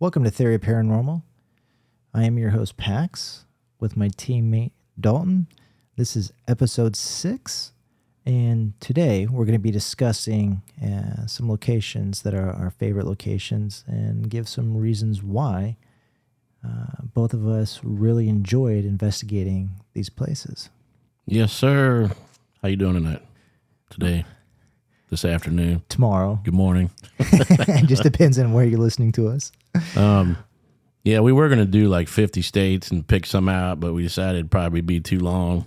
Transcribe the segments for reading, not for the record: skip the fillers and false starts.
Welcome to Theory Paranormal. I am your host, Pax, with my teammate, Dalton. This is episode 6, and today we're going to be discussing some locations that are our favorite locations and give some reasons why both of us really enjoyed investigating these places. Yes, sir. How you doing tonight? Today? This afternoon? Tomorrow. Good morning. It just depends on where you're listening to us. Yeah, we were going to do like 50 states and pick some out, but we decided it'd probably be too long.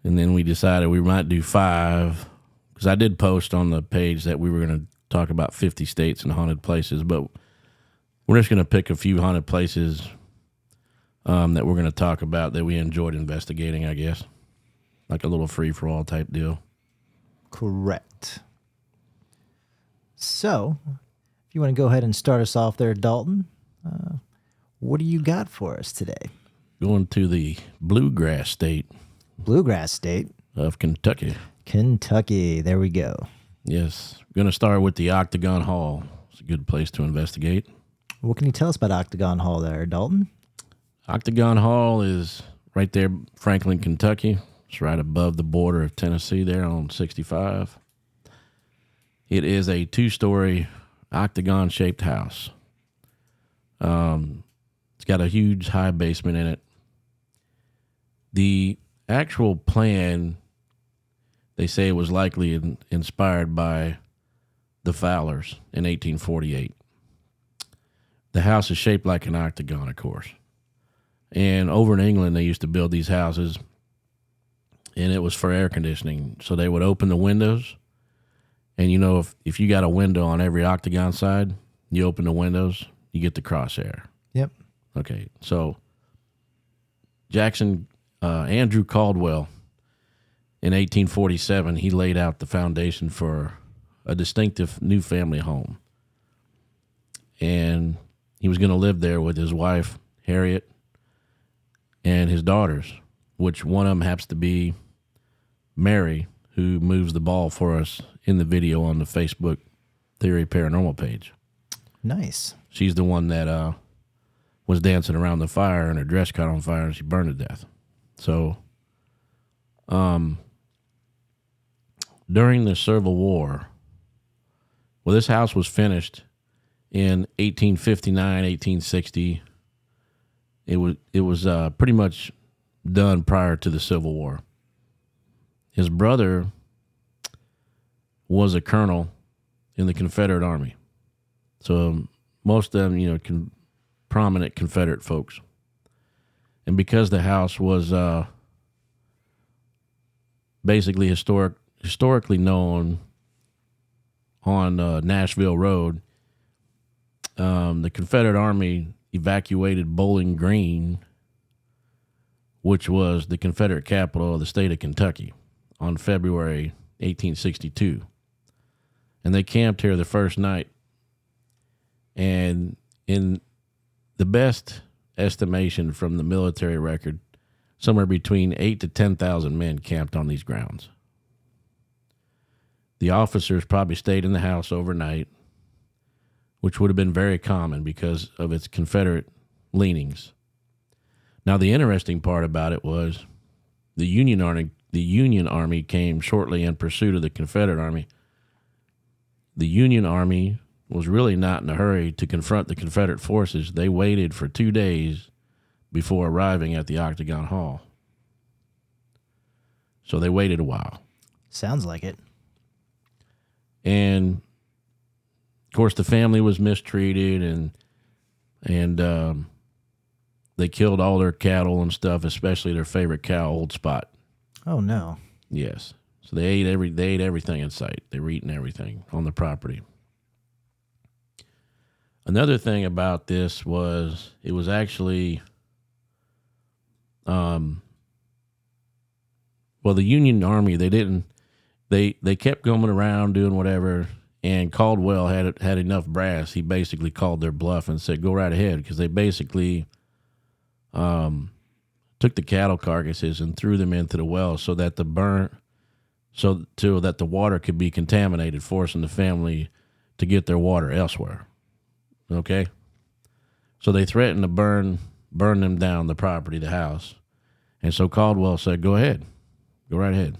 And then we decided we might do 5, because I did post on the page that we were going to talk about 50 states and haunted places, but we're just going to pick a few haunted places that we're going to talk about that we enjoyed investigating, I guess. Like a little free-for-all type deal. Correct. So, if you want to go ahead and start us off there, Dalton, what do you got for us today? Going to the Bluegrass State. Bluegrass State? Of Kentucky. Kentucky. There we go. Yes. We're going to start with the Octagon Hall. It's a good place to investigate. What can you tell us about Octagon Hall there, Dalton? Octagon Hall is right there, Franklin, Kentucky. It's right above the border of Tennessee there on 65. It is a 2-story octagon-shaped house. It's got a huge high basement in it. The actual plan, they say it was likely inspired by the Fowlers in 1848. The house is shaped like an octagon, of course. And over in England, they used to build these houses, and it was for air conditioning. So they would open the windows, and you know, if you got a window on every octagon side, you open the windows, you get the crosshair. Yep. Okay, so Andrew Caldwell, in 1847, he laid out the foundation for a distinctive new family home. And he was going to live there with his wife, Harriet, and his daughters, which one of them happens to be Mary, who moves the ball for us in the video on the Facebook Theory Paranormal page. Nice. She's the one that was dancing around the fire, and her dress caught on fire, and she burned to death. So, during the Civil War, well, this house was finished in 1859, 1860. It was pretty much done prior to the Civil War. His brother was a colonel in the Confederate Army. So most of them, prominent Confederate folks. And because the house was basically historically known on Nashville Road, the Confederate Army evacuated Bowling Green, which was the Confederate capital of the state of Kentucky, on February 1862. And they camped here the first night. And in the best estimation from the military record, somewhere between 8,000 to 10,000 men camped on these grounds. The officers probably stayed in the house overnight, which would have been very common because of its Confederate leanings. Now, the interesting part about it was the Union Army came shortly in pursuit of the Confederate Army. The Union Army was really not in a hurry to confront the Confederate forces. They waited for 2 days before arriving at the Octagon Hall. So they waited a while. Sounds like it. And of course, the family was mistreated, and they killed all their cattle and stuff, especially their favorite cow, Old Spot. Oh no! Yes, so they ate everything in sight. They were eating everything on the property. Another thing about this was it was actually, well, the Union Army, they kept going around doing whatever. And Caldwell had enough brass. He basically called their bluff and said, "Go right ahead," because they basically took the cattle carcasses and threw them into the well so that the water could be contaminated, forcing the family to get their water elsewhere. Okay, So they threatened to burn them down, the property, the house. And so Caldwell said, go ahead. Go right ahead.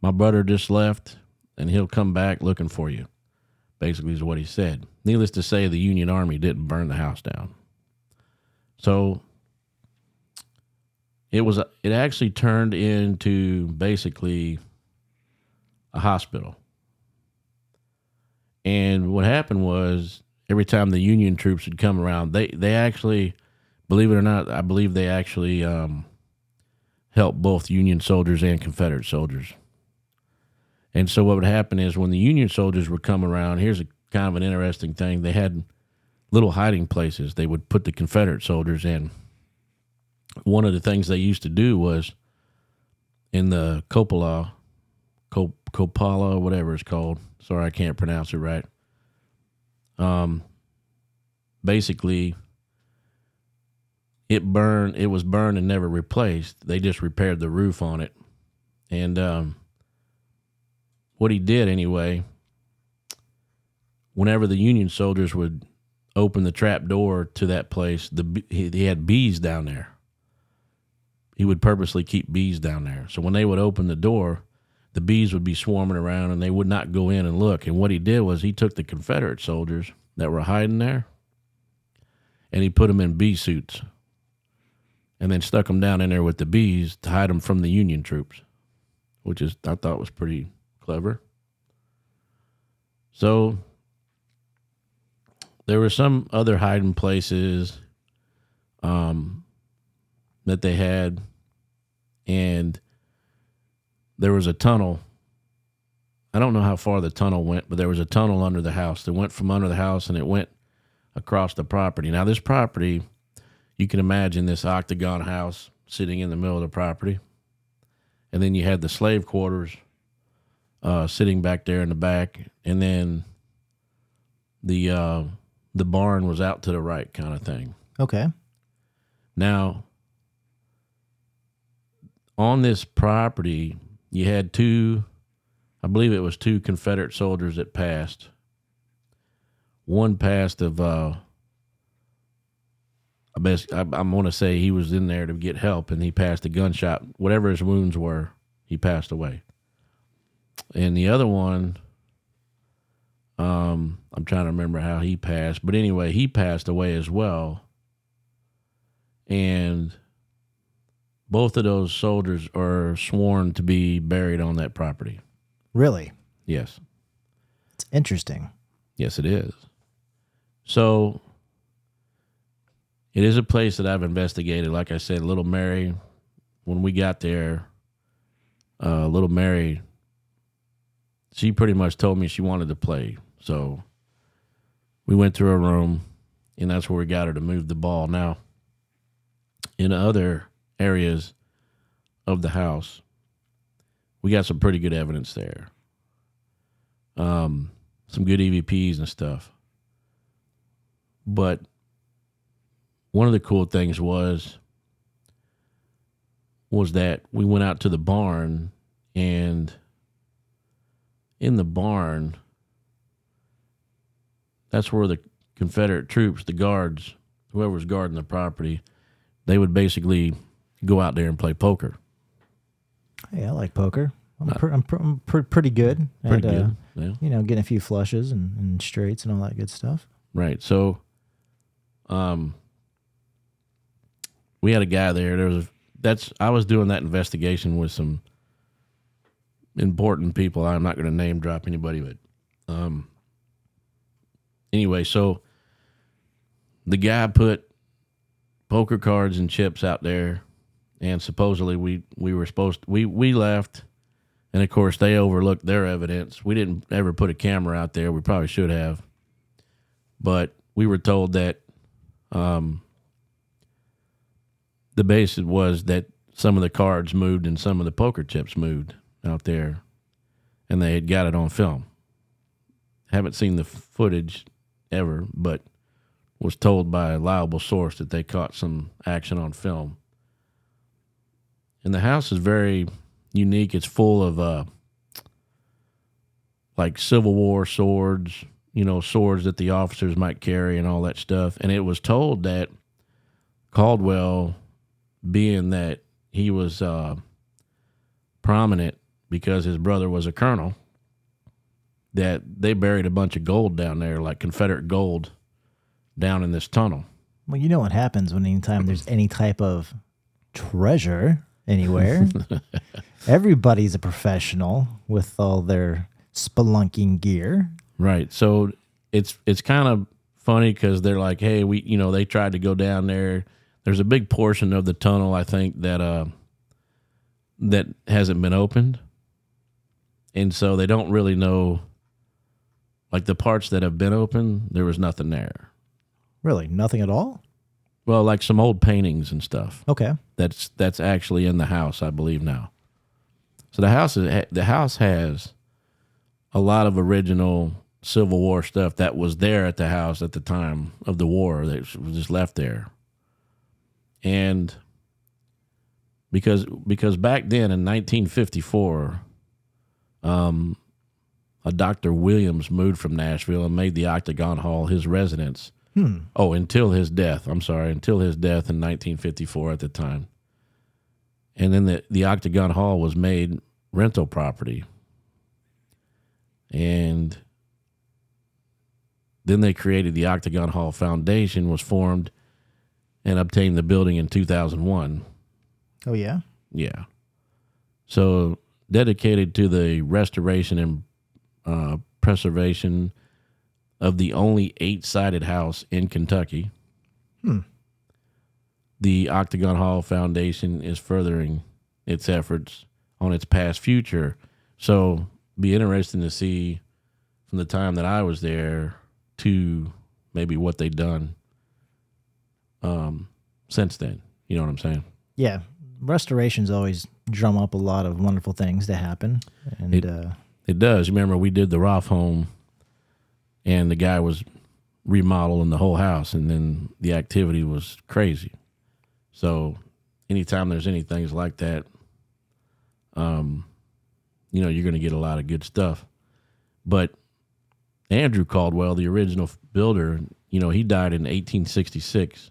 My brother just left, and he'll come back looking for you, basically is what he said. Needless to say, the Union Army didn't burn the house down. So it actually turned into basically a hospital. And what happened was every time the Union troops would come around, they actually, believe it or not, I believe they actually helped both Union soldiers and Confederate soldiers. And so what would happen is when the Union soldiers would come around, here's a kind of an interesting thing. They had little hiding places they would put the Confederate soldiers in. One of the things they used to do was in the Coppola, whatever it's called. Sorry, I can't pronounce it right. Basically, it was burned and never replaced. They just repaired the roof on it. And what he did anyway, whenever the Union soldiers would open the trap door to that place, he had bees down there. He would purposely keep bees down there. So when they would open the door, the bees would be swarming around and they would not go in and look. And what he did was he took the Confederate soldiers that were hiding there and he put them in bee suits and then stuck them down in there with the bees to hide them from the Union troops, which I thought was pretty clever. So there were some other hiding places that they had, and there was a tunnel. I don't know how far the tunnel went, but there was a tunnel under the house that went from under the house and it went across the property. Now, this property, you can imagine this octagon house sitting in the middle of the property. And then you had the slave quarters sitting back there in the back. And then the barn was out to the right kind of thing. Okay. Now, on this property, you had two Confederate soldiers that passed. One passed of, I'm going to say he was in there to get help, and he passed a gunshot. Whatever his wounds were, he passed away. And the other one, I'm trying to remember how he passed. But anyway, he passed away as well. And both of those soldiers are sworn to be buried on that property. Really? Yes. It's interesting. Yes, it is. So it is a place that I've investigated. Like I said, Little Mary, when we got there, Little Mary, she pretty much told me she wanted to play. So we went to her room, and that's where we got her to move the ball. Now, in other areas of the house, we got some pretty good evidence there. Some good EVPs and stuff. But one of the cool things was that we went out to the barn, and in the barn, that's where the Confederate troops, the guards, whoever was guarding the property, they would basically go out there and play poker. Hey, I like poker. I'm pretty good Pretty at, good, yeah. Getting a few flushes and straights and all that good stuff. Right. So, we had a guy there. I was doing that investigation with some important people. I'm not going to name drop anybody, but anyway, so the guy put poker cards and chips out there, and supposedly we left, and of course they overlooked their evidence. We didn't ever put a camera out there. We probably should have, but we were told that the basis was that some of the cards moved and some of the poker chips moved out there, and they had got it on film. Haven't seen the footage ever, but was told by a reliable source that they caught some action on film. And the house is very unique. It's full of like Civil War swords, swords that the officers might carry and all that stuff. And it was told that Caldwell, being that he was prominent because his brother was a colonel, that they buried a bunch of gold down there, like Confederate gold, down in this tunnel. Well, you know what happens when anytime there's any type of treasure anywhere. Everybody's a professional with all their spelunking gear. Right. So it's kind of funny because they're like, hey, they tried to go down there. There's a big portion of the tunnel, I think, that hasn't been opened. And so they don't really know, like the parts that have been opened, there was nothing there. Really? Nothing at all? Well, like some old paintings and stuff. Okay. That's actually in the house, I believe now. So the house has a lot of original Civil War stuff that was there at the house at the time of the war that was just left there. And because back then in 1954, a Dr. Williams moved from Nashville and made the Octagon Hall his residence. Until his death. Until his death in 1954 at the time. And then the Octagon Hall was made rental property. And then they created the Octagon Hall Foundation, was formed, and obtained the building in 2001. Oh, yeah? Yeah. So dedicated to the restoration and preservation of the only 8-sided house in Kentucky. The Octagon Hall Foundation is furthering its efforts on its past future. So be interesting to see from the time that I was there to maybe what they've done since then. You know what I'm saying? Yeah. Restorations always drum up a lot of wonderful things to happen. And it does. You remember we did the Roth home, and the guy was remodeling the whole house, and then the activity was crazy. So anytime there's any things like that, you're going to get a lot of good stuff. But Andrew Caldwell, the original builder, he died in 1866.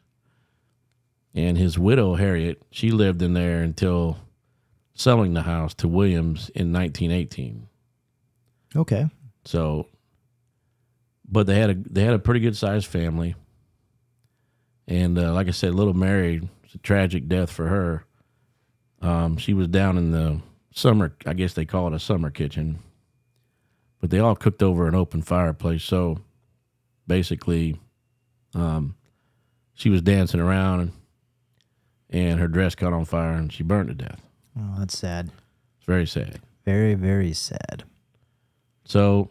And his widow, Harriet, she lived in there until selling the house to Williams in 1918. Okay. So, but they had a pretty good sized family, and like I said, little Mary, it's a tragic death for her. She was down in the summer, I guess they call it a summer kitchen, but they all cooked over an open fireplace. So basically, she was dancing around, and her dress caught on fire, and she burned to death. Oh, that's sad. It's very sad. Very, very sad. So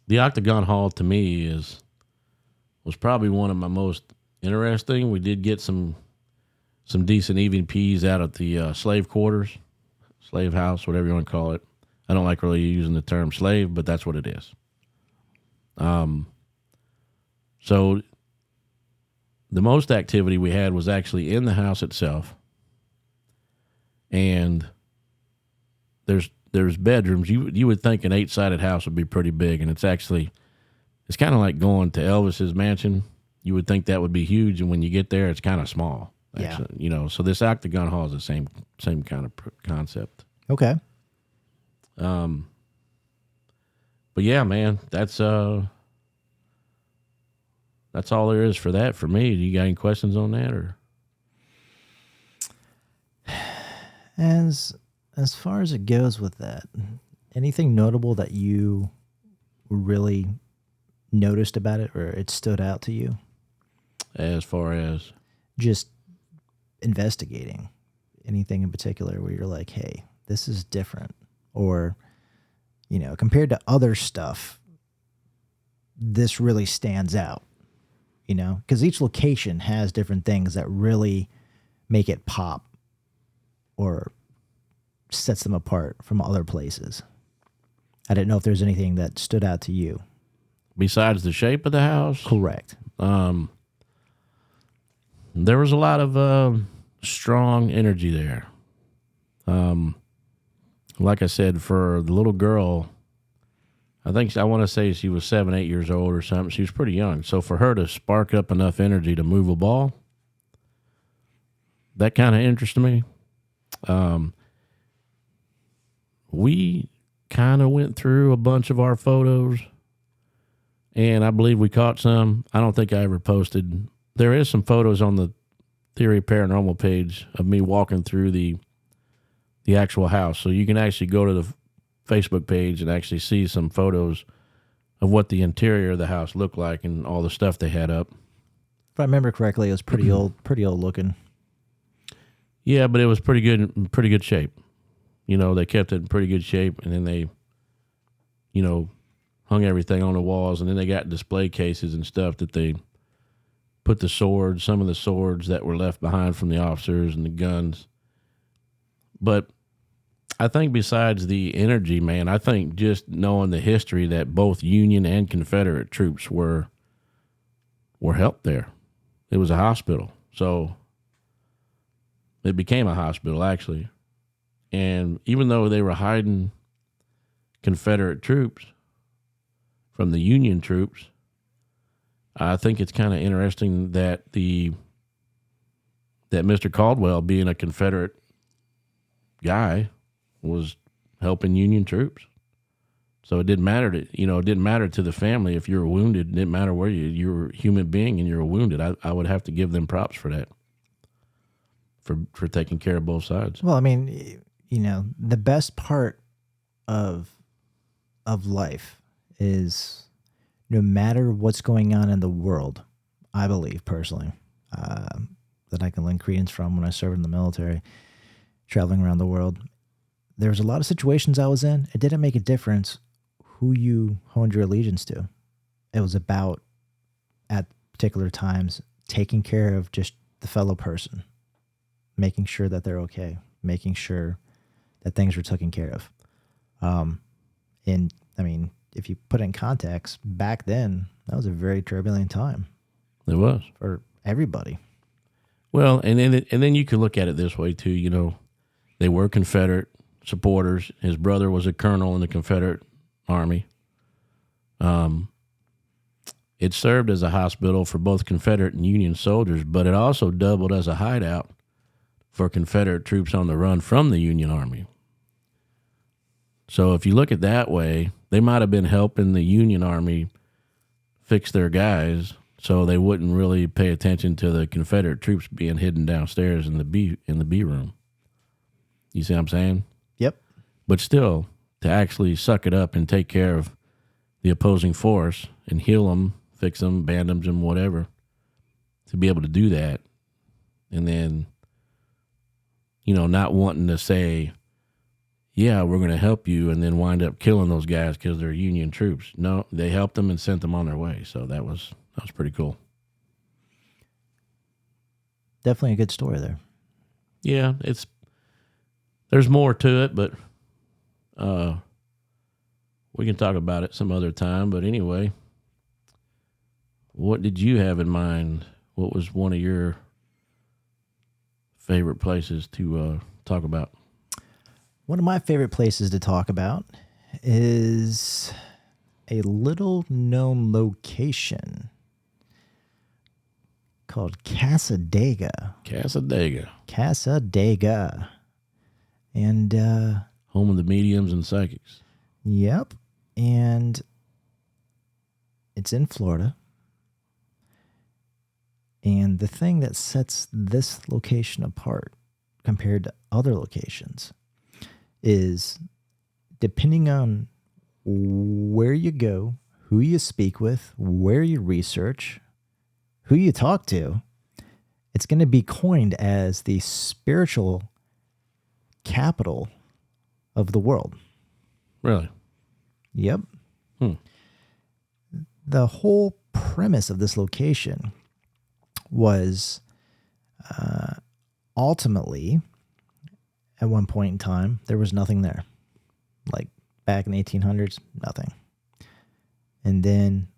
the Octagon Hall to me was probably one of my most interesting. We did get some decent EVPs out at the slave quarters, slave house, whatever you want to call it. I don't like really using the term slave, but that's what it is. So the most activity we had was actually in the house itself, and there's bedrooms. You would think an 8-sided house would be pretty big, and it's kind of like going to Elvis's mansion. You would think that would be huge, and when you get there, it's kind of small. Actually, Yeah. So this Octagon Hall is the same kind of concept. Okay. But yeah, man, that's all there is for that for me. Do you got any questions on that, or? As far as it goes with that, anything notable that you really noticed about it, or it stood out to you? As far as just investigating, anything in particular where you're like, hey, this is different, or compared to other stuff, this really stands out, because each location has different things that really make it pop or sets them apart from other places. I didn't know if there's anything that stood out to you. Besides the shape of the house? Correct. There was a lot of strong energy there. Like I said, for the little girl, I want to say she was 7, 8 years old or something. She was pretty young. So for her to spark up enough energy to move a ball, that kind of interested me. We kind of went through a bunch of our photos, and I believe we caught some. I don't think I ever posted. There is some photos on the Theory Paranormal page of me walking through the actual house. So you can actually go to the Facebook page and actually see some photos of what the interior of the house looked like and all the stuff they had up. If I remember correctly, it was pretty old looking. Yeah, but it was pretty good shape. You know, they kept it in pretty good shape, and then they, you know, hung everything on the walls, and then they got display cases and stuff that they put some of the swords that were left behind from the officers and the guns. But I think besides the energy, man, I think just knowing the history that both Union and Confederate troops were helped there. It was a hospital. So it became a hospital, actually. And even though they were hiding Confederate troops from the Union troops, I think it's kind of interesting that Mr. Caldwell, being a Confederate guy, was helping Union troops. So it didn't matter to the family if you were wounded. It didn't matter where you were a human being and you were wounded. I would have to give them props for that, for taking care of both sides. Well, I mean, you know, the best part of life is no matter what's going on in the world, I believe personally, that I can lend credence from when I served in the military, traveling around the world. There was a lot of situations I was in. It didn't make a difference who you honed your allegiance to. It was about, at particular times, taking care of just the fellow person, making sure that they're okay, making sure that things were taken care of. And I mean, if you put it in context, back then, that was a very turbulent time. It was. For everybody. Well, and then you could look at it this way too. You know, they were Confederate supporters. His brother was a colonel in the Confederate Army. It served as a hospital for both Confederate and Union soldiers, but it also doubled as a hideout for Confederate troops on the run from the Union Army. So if you look at it that way, they might have been helping the Union Army fix their guys, so they wouldn't really pay attention to the Confederate troops being hidden downstairs in the B room. You see what I'm saying? Yep. But still, to actually suck it up and take care of the opposing force and heal them, fix them, bandage them, whatever, to be able to do that, and then, you know, not wanting to say, yeah, we're going to help you, and then wind up killing those guys because they're Union troops. No, they helped them and sent them on their way. So that was pretty cool. Definitely a good story there. Yeah, there's more to it, but we can talk about it some other time. But anyway, what did you have in mind? What was one of your favorite places to talk about? One of my favorite places to talk about is a little known location called Cassadaga. Cassadaga. And home of the mediums and psychics. Yep. And it's in Florida. And the thing that sets this location apart compared to other locations is, depending on where you go, who you speak with, where you research, who you talk to, it's going to be coined as the spiritual capital of the world. Really? Yep. The whole premise of this location was ultimately, at one point in time, there was nothing there. Like back in the 1800s, nothing. And then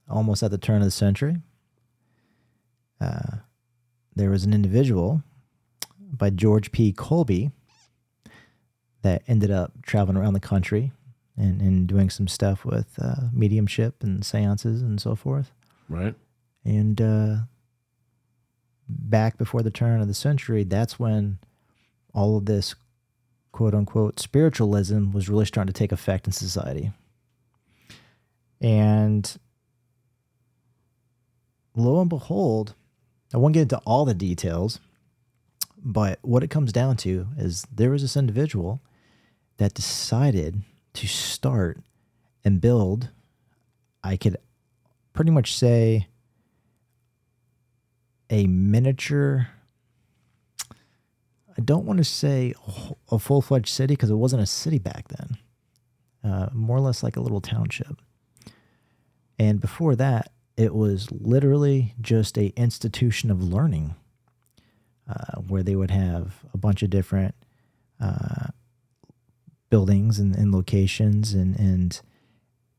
almost at the turn of the century, there was an individual by George P. Colby that ended up traveling around the country, and doing some stuff with mediumship and seances and so forth. Right. And back before the turn of the century, that's when all of this quote unquote spiritualism was really starting to take effect in society. And lo and behold, I won't get into all the details, but what it comes down to is there was this individual that decided to start and build, I could pretty much say, a miniature, I don't want to say a full-fledged city because it wasn't a city back then, more or less like a little township. And before that, it was literally just a institution of learning, where they would have a bunch of different buildings and locations, and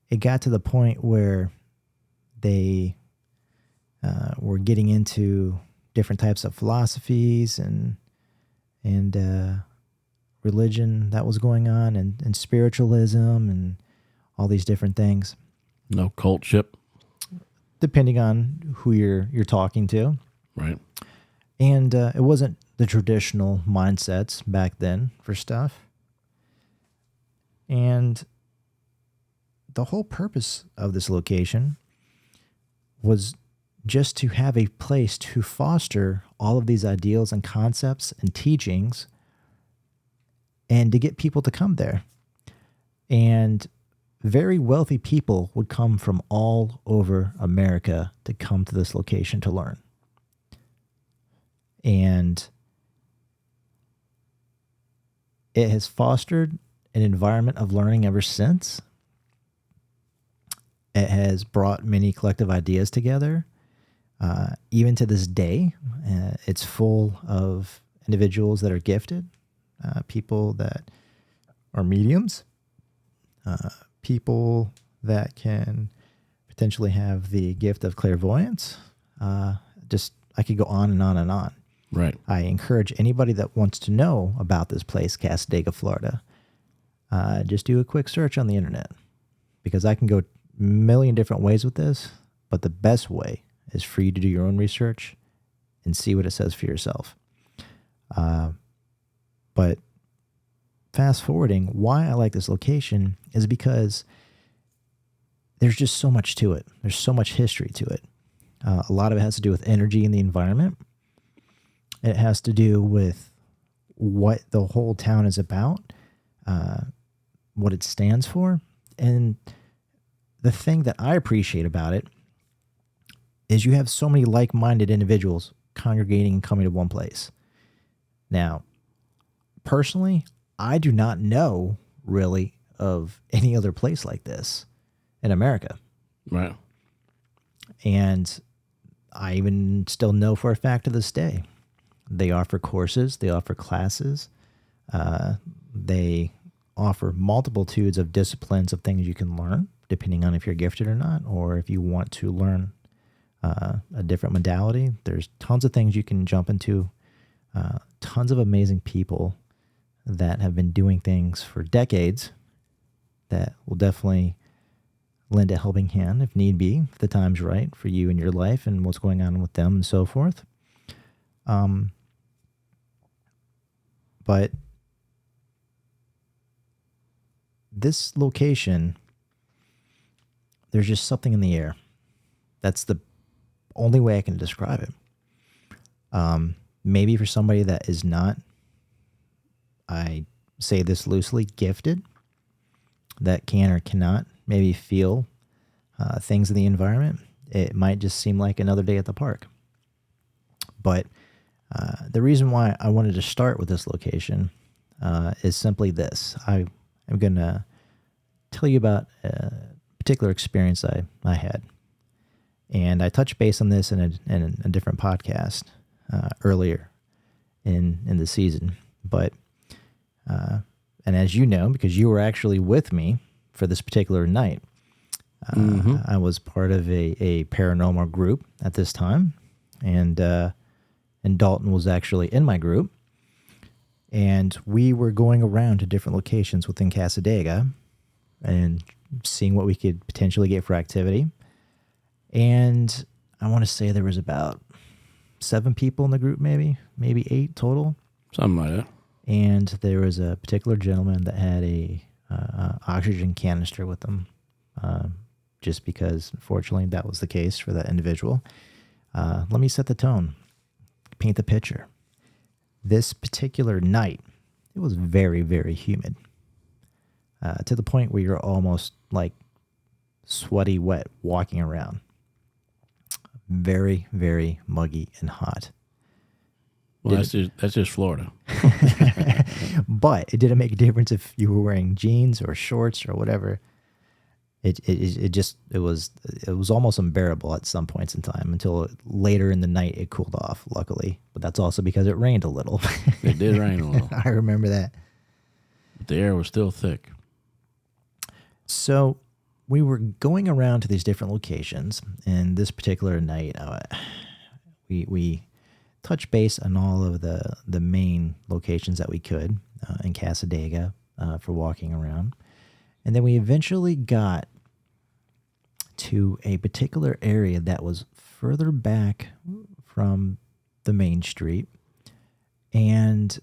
it got to the point where they were getting into different types of philosophies and religion that was going on, and spiritualism and all these different things. No cultship. Depending on who you're talking to. Right. And it wasn't the traditional mindsets back then for stuff. And the whole purpose of this location was just to have a place to foster all of these ideals and concepts and teachings and to get people to come there. And very wealthy people would come from all over America to come to this location to learn. And it has fostered an environment of learning ever since. It has brought many collective ideas together. Even to this day, it's full of individuals that are gifted, people that are mediums, people that can potentially have the gift of clairvoyance. I could go on and on and on. Right. I encourage anybody that wants to know about this place, Cassadaga, Florida, just do a quick search on the internet, because I can go a million different ways with this, but the best way is for you to do your own research and see what it says for yourself. But fast forwarding, why I like this location is because there's just so much to it. There's so much history to it. A lot of it has to do with energy in the environment. It has to do with what the whole town is about, what it stands for. And the thing that I appreciate about it is you have so many like-minded individuals congregating and coming to one place. Now, personally, I do not know really of any other place like this in America. Right. And I even still know for a fact to this day, they offer courses, they offer classes, they offer multitudes of disciplines of things you can learn, depending on if you're gifted or not, or if you want to learn a different modality. There's tons of things you can jump into, tons of amazing people that have been doing things for decades that will definitely lend a helping hand if need be, if the time's right for you in your life and what's going on with them and so forth. But this location, there's just something in the air. That's the only way I can describe it. Maybe for somebody that is not, I say this loosely, gifted, that can or cannot maybe feel things in the environment, it might just seem like another day at the park. But the reason why I wanted to start with this location is simply this. I'm going to tell you about a particular experience I had. And I touched base on this in a different podcast earlier in the season. But, and as you know, because you were actually with me for this particular night, I was part of a paranormal group at this time. And Dalton was actually in my group. And we were going around to different locations within Cassadaga, and seeing what we could potentially get for activity. And I want to say there was about 7 people in the group, maybe 8 total. Something like that. And there was a particular gentleman that had a oxygen canister with them, just because, unfortunately, that was the case for that individual. Let me set the tone, paint the picture. This particular night, it was very, very humid, to the point where you're almost like sweaty, wet walking around. Very, very muggy and hot. Well, that's just Florida. But it didn't make a difference if you were wearing jeans or shorts or whatever. It was almost unbearable at some points in time until later in the night it cooled off, luckily. But that's also because it rained a little. It did rain a little. I remember that. But the air was still thick. So we were going around to these different locations, and this particular night, we touched base on all of the main locations that we could in Cassadaga for walking around. And then we eventually got to a particular area that was further back from the main street. And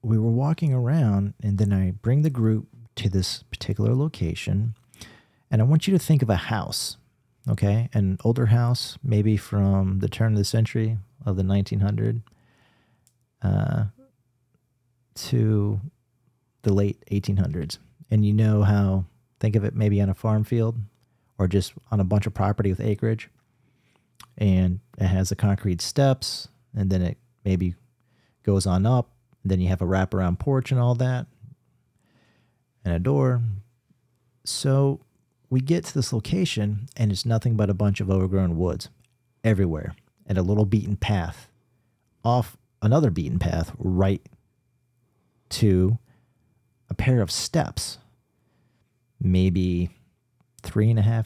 we were walking around, and then I bring the group to this particular location. And I want you to think of a house, okay? An older house, maybe from the turn of the century of the 1900s to the late 1800s. And you know how, think of it maybe on a farm field or just on a bunch of property with acreage. And it has the concrete steps, and then it maybe goes on up. And then you have a wraparound porch and all that, and a door. So we get to this location, and it's nothing but a bunch of overgrown woods everywhere, and a little beaten path off another beaten path right to a pair of steps, maybe 3.5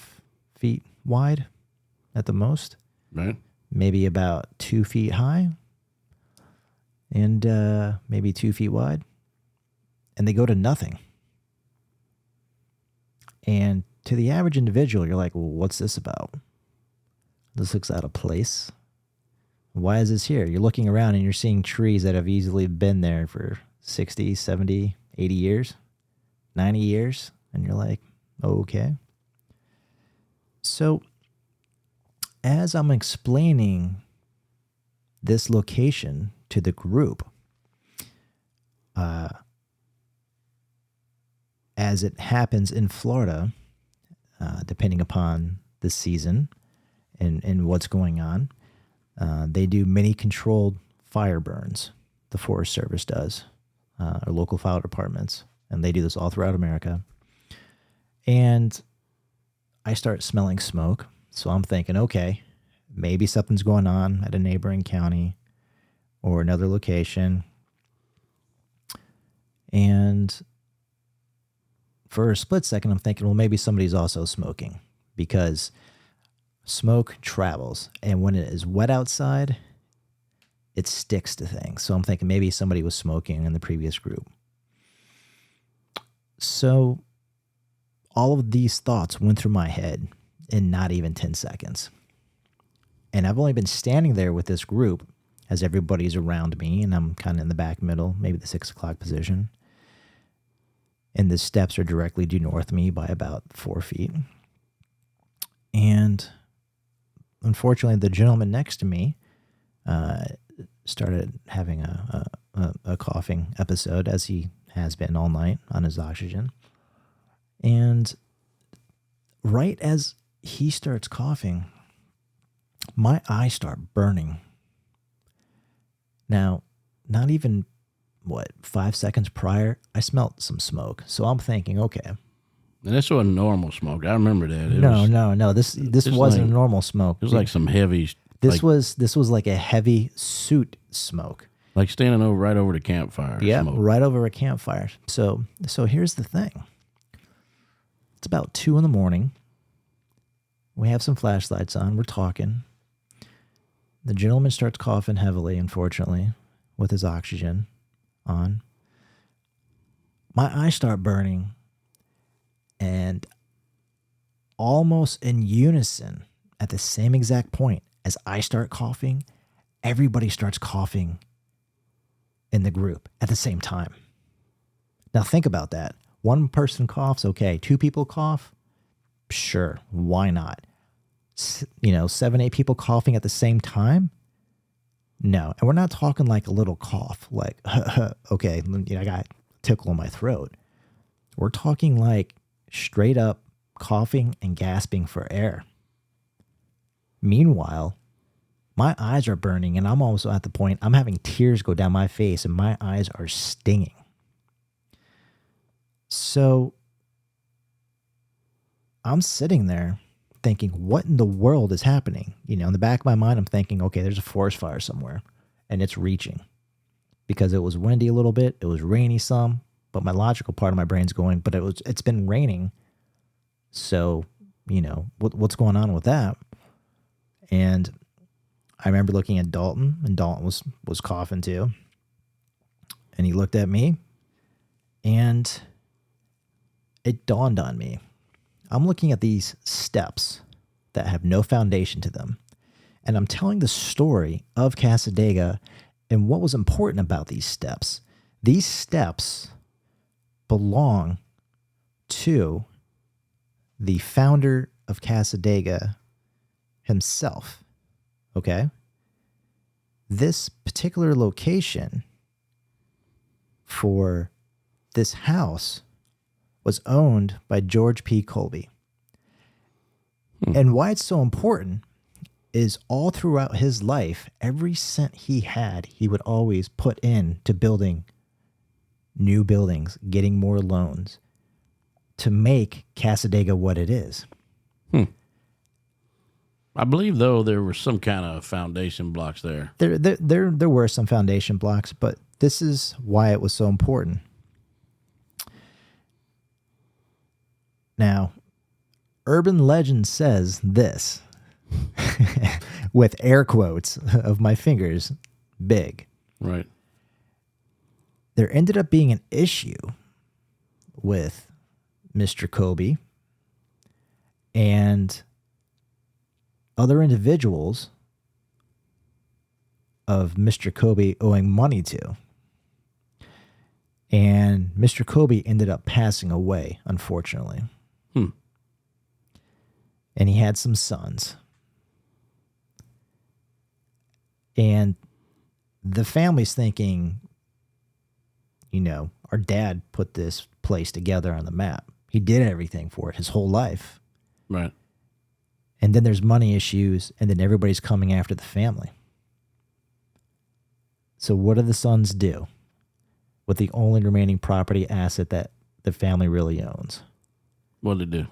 feet wide at the most, Right. maybe about 2 feet high, and maybe 2 feet wide, and they go to nothing. And to the average individual, you're like, well, what's this about? This looks out of place. Why is this here? You're looking around and you're seeing trees that have easily been there for 60, 70, 80 years, 90 years. And you're like, okay. So as I'm explaining this location to the group, as it happens in Florida, depending upon the season and what's going on, they do many controlled fire burns. The Forest Service does, or local fire departments, and they do this all throughout America. And I start smelling smoke, so I'm thinking, okay, maybe something's going on at a neighboring county or another location. And for a split second, I'm thinking, well, maybe somebody's also smoking, because smoke travels, and when it is wet outside, it sticks to things. So I'm thinking maybe somebody was smoking in the previous group. So all of these thoughts went through my head in not even 10 seconds. And I've only been standing there with this group as everybody's around me, and I'm kind of in the back middle, maybe the 6 o'clock position. And the steps are directly due north of me by about 4 feet. And unfortunately, the gentleman next to me started having a coughing episode, as he has been all night on his oxygen. And right as he starts coughing, my eyes start burning. Now, not even 5 seconds prior, I smelled some smoke. So I'm thinking, okay. And this wasn't normal smoke. I remember that. No. This wasn't like, normal smoke. It was like some heavy. This was like a heavy soot smoke. Like standing right over the campfire. Yeah, smoke. right over a campfire. So here's the thing. It's about 2 a.m. We have some flashlights on. We're talking. The gentleman starts coughing heavily, unfortunately, with his oxygen on. My eyes start burning, And almost in unison, at the same exact point as I start coughing, everybody starts coughing in the group at the same time. Now think about that. One person coughs, okay. Two people cough, sure, why not? 7, 8 people coughing at the same time? No. And we're not talking like a little cough, like, okay, I got a tickle in my throat. We're talking like straight up coughing and gasping for air. Meanwhile, my eyes are burning, and I'm also at the point I'm having tears go down my face, and my eyes are stinging. So I'm sitting there thinking, what in the world is happening? In the back of my mind, I'm thinking, okay, there's a forest fire somewhere, and it's reaching. Because it was windy a little bit, it was rainy some, but my logical part of my brain's going, but it's been raining. So, what's going on with that? And I remember looking at Dalton, and Dalton was coughing too. And he looked at me, and it dawned on me. I'm looking at these steps that have no foundation to them. And I'm telling the story of Cassadaga and what was important about these steps. These steps belong to the founder of Cassadaga himself. Okay? This particular location for this house was owned by George P. Colby. And why it's so important is all throughout his life, every cent he had, he would always put in to building new buildings, getting more loans to make Cassadaga what it is. I believe, though, there were some kind of foundation blocks there. There were some foundation blocks, but this is why it was so important. Now, urban legend says this, with air quotes of my fingers, big. Right. There ended up being an issue with Mr. Colby and other individuals of Mr. Colby owing money to. And Mr. Colby ended up passing away, unfortunately. And he had some sons. And the family's thinking, our dad put this place together on the map. He did everything for it his whole life. Right. And then there's money issues, and then everybody's coming after the family. So what do the sons do with the only remaining property asset that the family really owns? What did they do?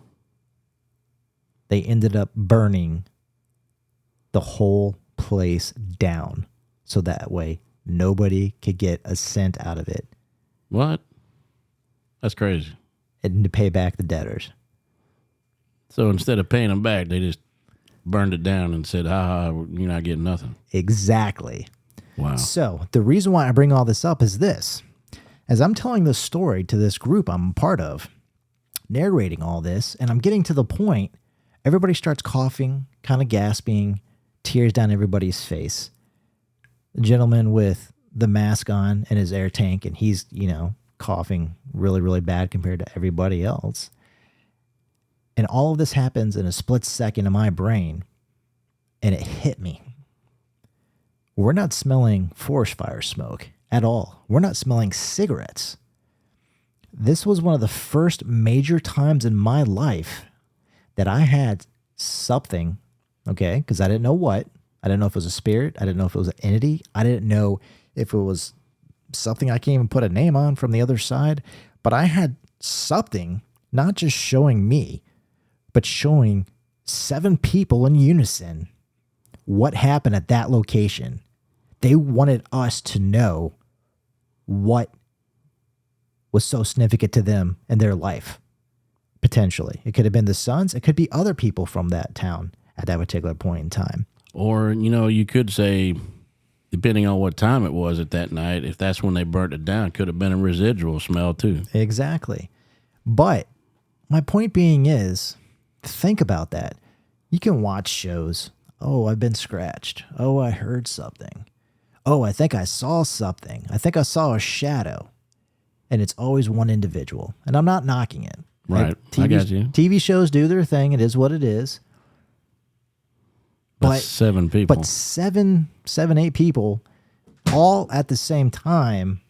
They ended up burning the whole place down so that way nobody could get a cent out of it. What? That's crazy. And to pay back the debtors. So instead of paying them back, they just burned it down and said, you're not getting nothing. Exactly. Wow. So the reason why I bring all this up is this. As I'm telling this story to this group I'm a part of, narrating all this, and I'm getting to the point, everybody starts coughing, kind of gasping, tears down everybody's face. The gentleman with the mask on and his air tank, and he's, coughing really, really bad compared to everybody else. And all of this happens in a split second in my brain, and it hit me. We're not smelling forest fire smoke at all. We're not smelling cigarettes. This was one of the first major times in my life that I had something, okay, because I didn't know what. I didn't know if it was a spirit. I didn't know if it was an entity. I didn't know if it was something I can't even put a name on from the other side. But I had something not just showing me, but showing 7 people in unison what happened at that location. They wanted us to know what was so significant to them in their life, potentially. It could have been the sons. It could be other people from that town at that particular point in time. Or, you could say, depending on what time it was at that night, if that's when they burnt it down, it could have been a residual smell too. Exactly. But my point being is, think about that. You can watch shows. Oh, I've been scratched. Oh, I heard something. Oh, I think I saw something. I think I saw a shadow. And it's always one individual. And I'm not knocking it. Right. I got you. TV shows do their thing. It is what it is. But 7 people. But seven, 8 people all at the same time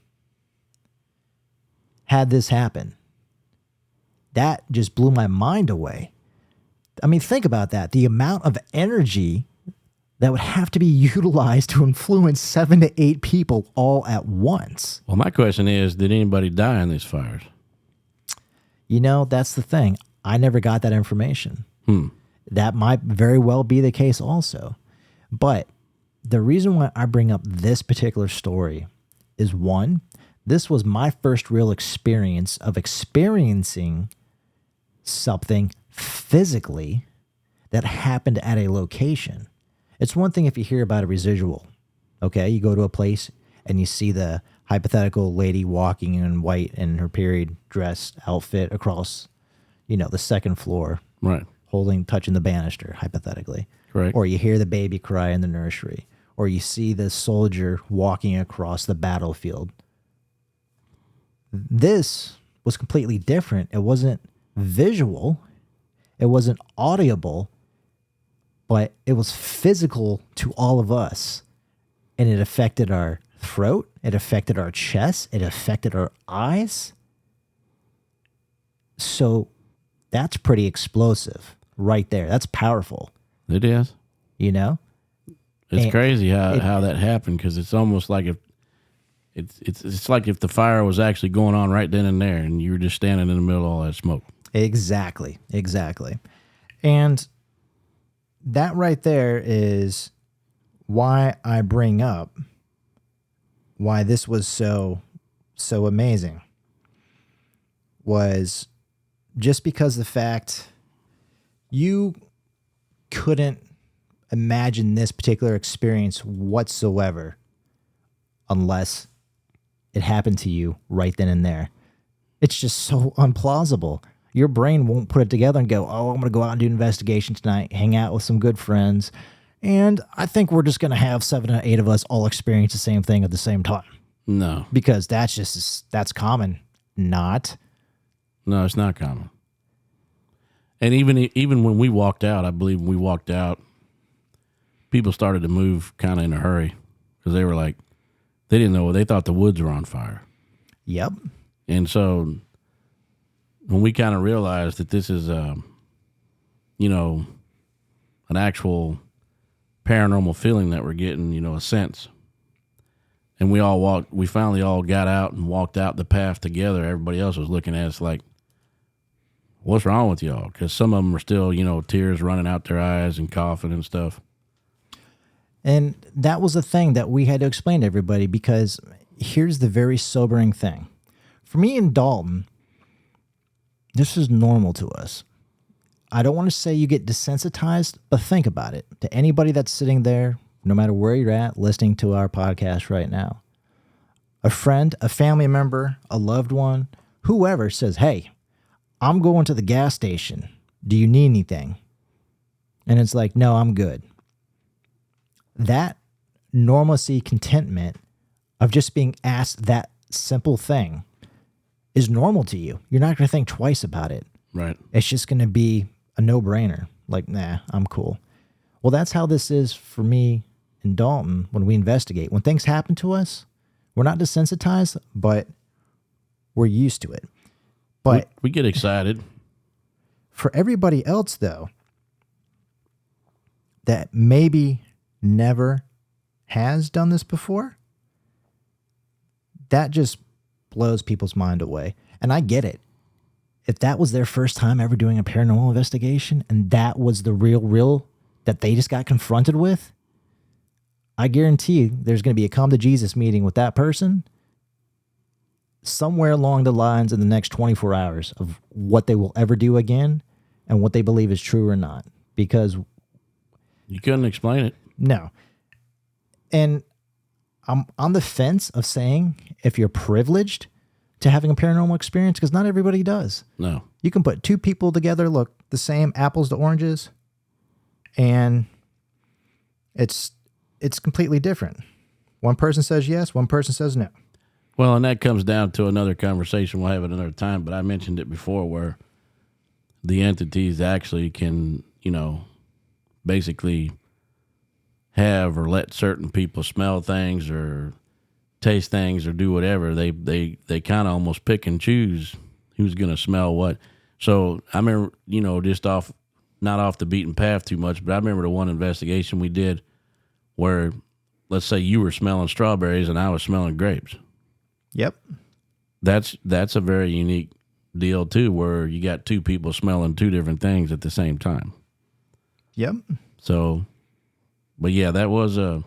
had this happen. That just blew my mind away. I mean, think about that. The amount of energy that would have to be utilized to influence 7 to 8 people all at once. Well, my question is, did anybody die in these fires? You know, that's the thing. I never got that information. That might very well be the case also. But the reason why I bring up this particular story is, one, this was my first real experience of experiencing something physically that happened at a location. It's one thing if you hear about a residual, okay? You go to a place and you see the hypothetical lady walking in white in her period dress outfit across, the second floor. Right. Touching the banister, hypothetically. Correct. Or you hear the baby cry in the nursery. Or you see the soldier walking across the battlefield. This was completely different. It wasn't visual. It wasn't audible. But it was physical to all of us. And it affected our throat. It affected our chest. It affected our eyes. So that's pretty explosive right there. That's powerful. It is. It's crazy how that happened, because it's almost like if it's like if the fire was actually going on right then and there, and you were just standing in the middle of all that smoke. Exactly. And that right there is why I bring up why this was so amazing. Was just because the fact you couldn't imagine this particular experience whatsoever unless it happened to you right then and there. It's just so unplausible. Your brain won't put it together and go, oh, I'm going to go out and do an investigation tonight, hang out with some good friends, and I think we're just going to have 7 or 8 of us all experience the same thing at the same time. No. Because that's common. Not. No, it's not common. And even when we walked out, I believe when we walked out, people started to move kind of in a hurry, because they were like, they didn't know, they thought the woods were on fire. Yep. And so when we kind of realized that this is, an actual paranormal feeling that we're getting, a sense. And we finally all got out and walked out the path together. Everybody else was looking at us like, what's wrong with y'all? Because some of them are still, tears running out their eyes and coughing and stuff. And that was the thing that we had to explain to everybody, because here's the very sobering thing. For me in Dalton, this is normal to us. I don't want to say you get desensitized, but think about it. To anybody that's sitting there, no matter where you're at, listening to our podcast right now, a friend, a family member, a loved one, whoever says, hey, I'm going to the gas station. Do you need anything? And it's like, no, I'm good. That normalcy, contentment of just being asked that simple thing is normal to you. You're not going to think twice about it. Right. It's just going to be a no-brainer. Like, nah, I'm cool. Well, that's how this is for me in Dalton when we investigate. When things happen to us, we're not desensitized, but we're used to it. But we get excited. For everybody else, though, that maybe never has done this before, that just blows people's mind away. And I get it. If that was their first time ever doing a paranormal investigation and that was the real that they just got confronted with, I guarantee you there's going to be a come to Jesus meeting with that person somewhere along the lines in the next 24 hours of what they will ever do again and what they believe is true or not. Because you couldn't explain it. No. And I'm on the fence of saying if you're privileged to having a paranormal experience? Because not everybody does. No. You can put two people together, look the same, apples to oranges, and it's completely different. One person says yes, one person says no. Well, and that comes down to another conversation we'll have at another time, but I mentioned it before where the entities actually can, basically have or let certain people smell things or taste things or do whatever. They kind of almost pick and choose who's going to smell what. So I remember, just not off the beaten path too much, but I remember the one investigation we did where, let's say you were smelling strawberries and I was smelling grapes. Yep. That's a very unique deal too, where you got two people smelling two different things at the same time. Yep. So, but yeah, that was a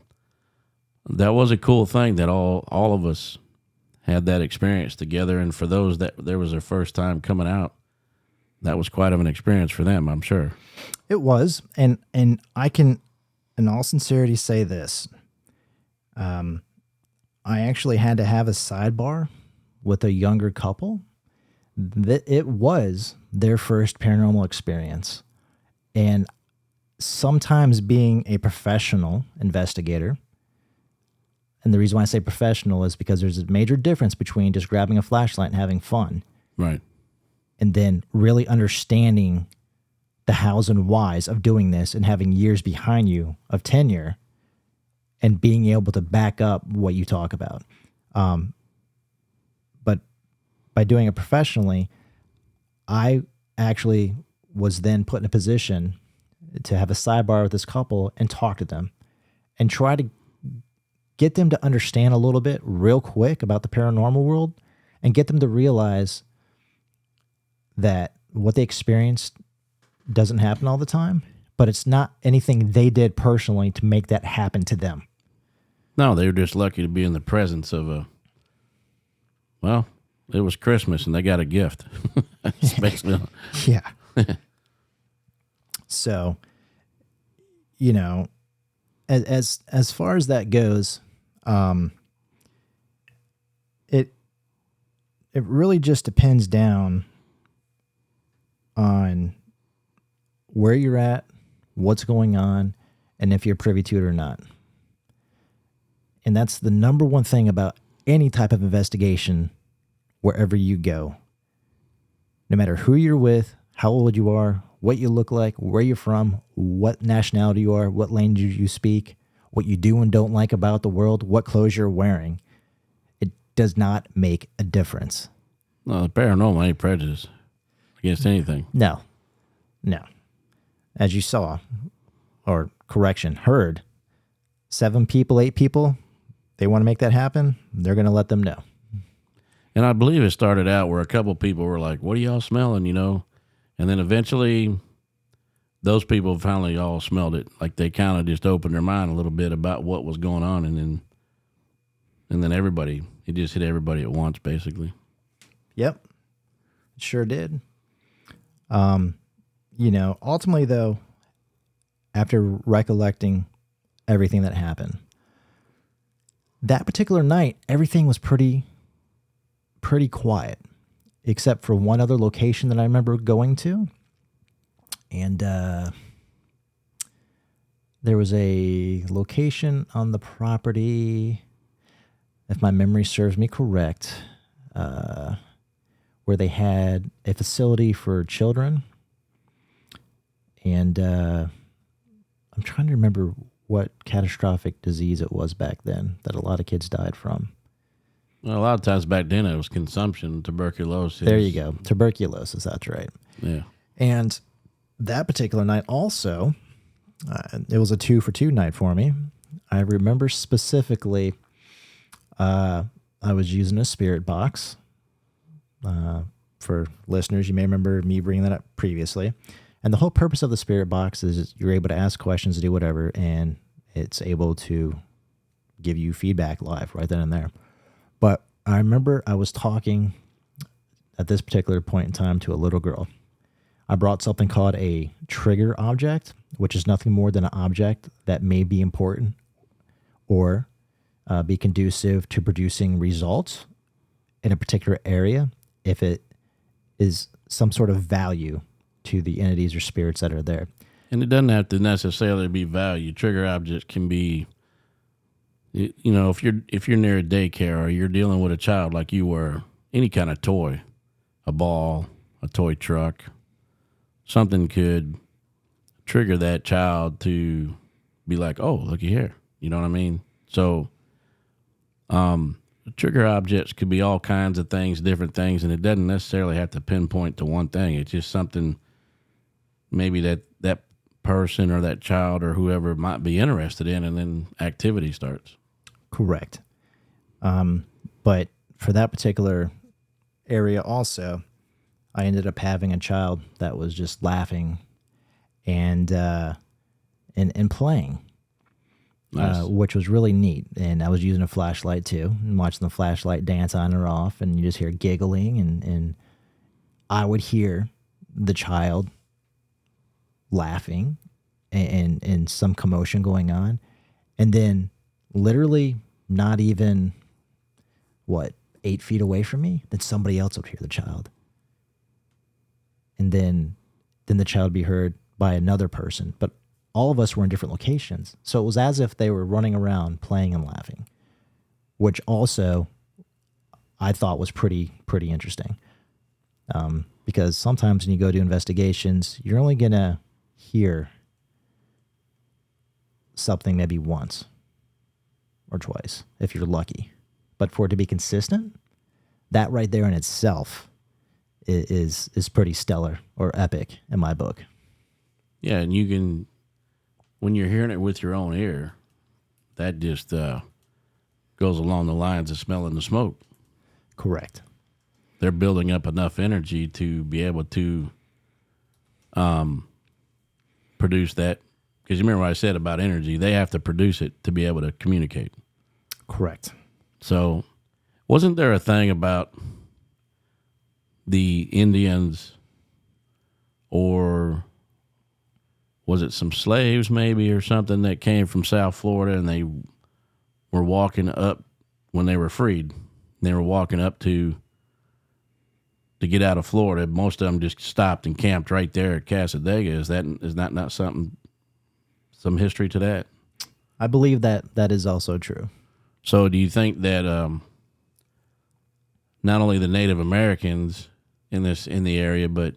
cool thing that all of us had that experience together. And for those that there was their first time coming out, that was quite of an experience for them, I'm sure. It was. And I can, in all sincerity, say this. I actually had to have a sidebar with a younger couple. It was their first paranormal experience. And sometimes being a professional investigator, and the reason why I say professional is because there's a major difference between just grabbing a flashlight and having fun. Right. And then really understanding the hows and whys of doing this and having years behind you of tenure and being able to back up what you talk about. But by doing it professionally, I actually was then put in a position to have a sidebar with this couple and talk to them and try to get them to understand a little bit real quick about the paranormal world and get them to realize that what they experienced doesn't happen all the time, but it's not anything they did personally to make that happen to them. No, they were just lucky to be in the presence of it was Christmas and they got a gift. That's basically. Yeah. So, as far as that goes, it really just depends down on where you're at, what's going on, and if you're privy to it or not. And that's the number one thing about any type of investigation wherever you go. No matter who you're with, how old you are, what you look like, where you're from, what nationality you are, what language you speak, what you do and don't like about the world, what clothes you're wearing, it does not make a difference. No, the paranormal ain't prejudice against anything. No. As you saw, or correction, heard, 7 people, 8 people, they want to make that happen, they're going to let them know. And I believe it started out where a couple people were like, what are y'all smelling, And then eventually those people finally all smelled it. Like they kind of just opened their mind a little bit about what was going on. And then everybody, it just hit everybody at once, basically. Yep. It sure did. Ultimately though, after recollecting everything that happened, that particular night, everything was pretty quiet, except for one other location that I remember going to. And there was a location on the property, if my memory serves me correct, where they had a facility for children. And I'm trying to remember what catastrophic disease it was back then that a lot of kids died from. Well, a lot of times back then it was consumption, tuberculosis. There you go. Tuberculosis, that's right. Yeah. And that particular night also, it was a 2-for-2 night for me. I remember specifically I was using a spirit box. For listeners, you may remember me bringing that up previously. And the whole purpose of the spirit box is you're able to ask questions, do whatever, and it's able to give you feedback live right then and there. But I remember I was talking at this particular point in time to a little girl. I brought something called a trigger object, which is nothing more than an object that may be important or be conducive to producing results in a particular area if it is some sort of value to the entities or spirits that are there. And it doesn't have to necessarily be value. Trigger objects can be, if you're near a daycare or you're dealing with a child like you were, any kind of toy, a ball, a toy truck, something could trigger that child to be like, oh, looky here. You know what I mean? So, trigger objects could be all kinds of things, different things, and it doesn't necessarily have to pinpoint to one thing. It's just something maybe that person or that child or whoever might be interested in, and then activity starts. Correct. But for that particular area also, I ended up having a child that was just laughing and playing, Nice. which was really neat. And I was using a flashlight too, and watching the flashlight dance on and off, and you just hear giggling, and I would hear the child laughing and some commotion going on. And then literally not even, 8 feet away from me, that somebody else would hear the child. And then the child would be heard by another person. But all of us were in different locations. So it was as if they were running around playing and laughing, which also I thought was pretty interesting. Because sometimes when you go do investigations, you're only going to hear something maybe once or twice if you're lucky. But for it to be consistent, that right there in itself is pretty stellar or epic in my book. Yeah, and you can, when you're hearing it with your own ear, that just goes along the lines of smelling the smoke. Correct. They're building up enough energy to be able to produce that. Because you remember what I said about energy, they have to produce it to be able to communicate. Correct. So wasn't there a thing about the Indians, or was it some slaves maybe or something that came from South Florida, and they were walking up when they were freed? They were walking up to get out of Florida. Most of them just stopped and camped right there at Cassadaga. Is that not something, some history to that? I believe that is also true. So do you think that not only the Native Americans in the area, but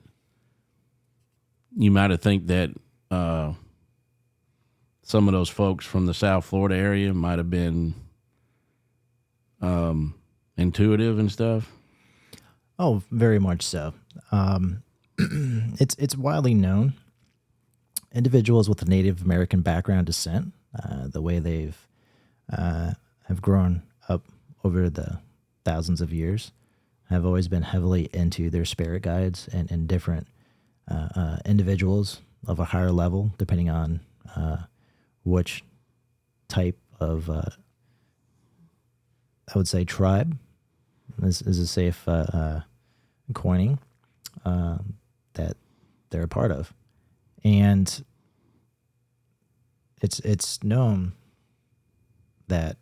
you might have think that some of those folks from the South Florida area might have been intuitive and stuff? Oh, very much so. It's widely known. Individuals with a Native American background descent, the way they've have grown up over the thousands of years, have always been heavily into their spirit guides and different individuals of a higher level, depending on which type of, I would say, tribe is a safe coining that they're a part of. And it's known that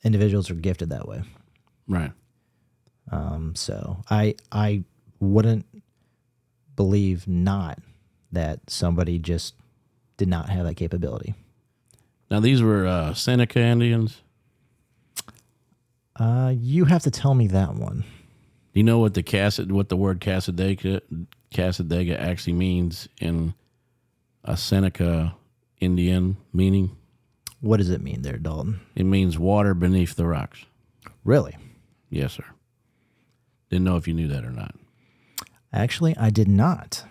individuals are gifted that way. Right. So I wouldn't believe not that somebody just did not have that capability. Now these were Seneca Indians. You have to tell me that one. Do you know what the word Cassadaga actually means in a Seneca Indian meaning? What does it mean there, Dalton? It means water beneath the rocks. Really? Yes, sir. Didn't know if you knew that or not. Actually, I did not.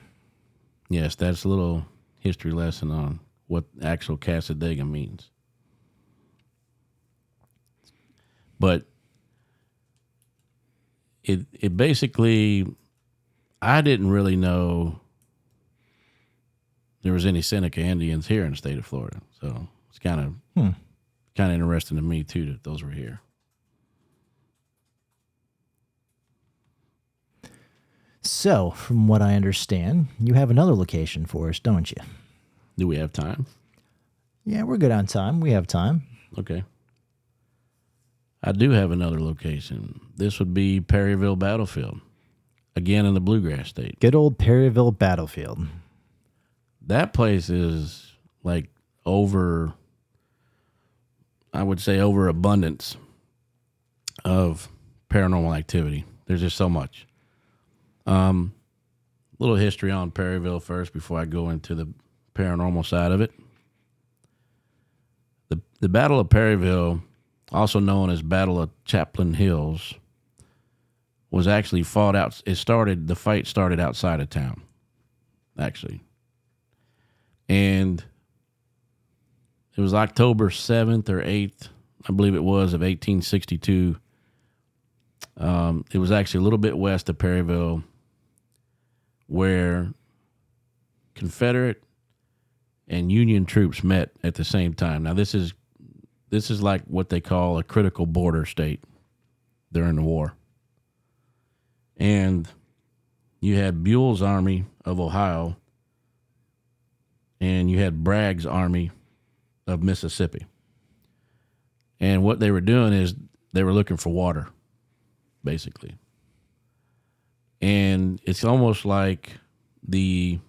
Yes, that's a little history lesson on what actual Cassadaga means. But it basically, I didn't really know there was any Seneca Indians here in the state of Florida. So it's kind of interesting to me too that those were here. So, from what I understand, you have another location for us, don't you? Do we have time? Yeah, we're good on time. We have time. Okay. I do have another location. This would be Perryville Battlefield, again in the Bluegrass State. Good old Perryville Battlefield. That place is like over, I would say, overabundance of paranormal activity. There's just so much. Little history on Perryville first before I go into the paranormal side of it. The Battle of Perryville, also known as Battle of Chaplain Hills, was actually fought out. The fight started outside of town, actually. And it was October 7th or 8th, I believe it was, of 1862. It was actually a little bit west of Perryville, where Confederate and Union troops met at the same time. Now, this is like what they call a critical border state during the war. And you had Buell's Army of Ohio, and you had Bragg's Army of Mississippi. And what they were doing is they were looking for water, basically. And it's almost like the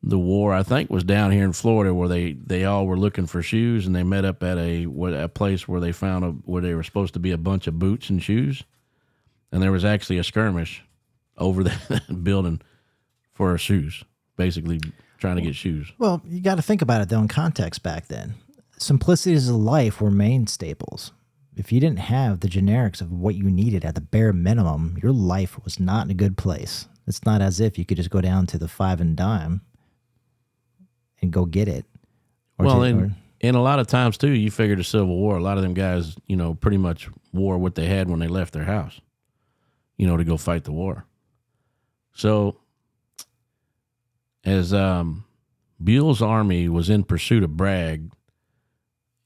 war, I think, was down here in Florida, where they all were looking for shoes, and they met up at a place where they found where they were supposed to be a bunch of boots and shoes, and there was actually a skirmish over that building for shoes, basically trying to get shoes. Well, you got to think about it, though, in context back then. Simplicities of life were main staples. If you didn't have the generics of what you needed at the bare minimum, your life was not in a good place. It's not as if you could just go down to the 5 and dime and go get it. And a lot of times, too, you figure the Civil War, a lot of them guys, pretty much wore what they had when they left their house, to go fight the war. So as Buell's army was in pursuit of Bragg,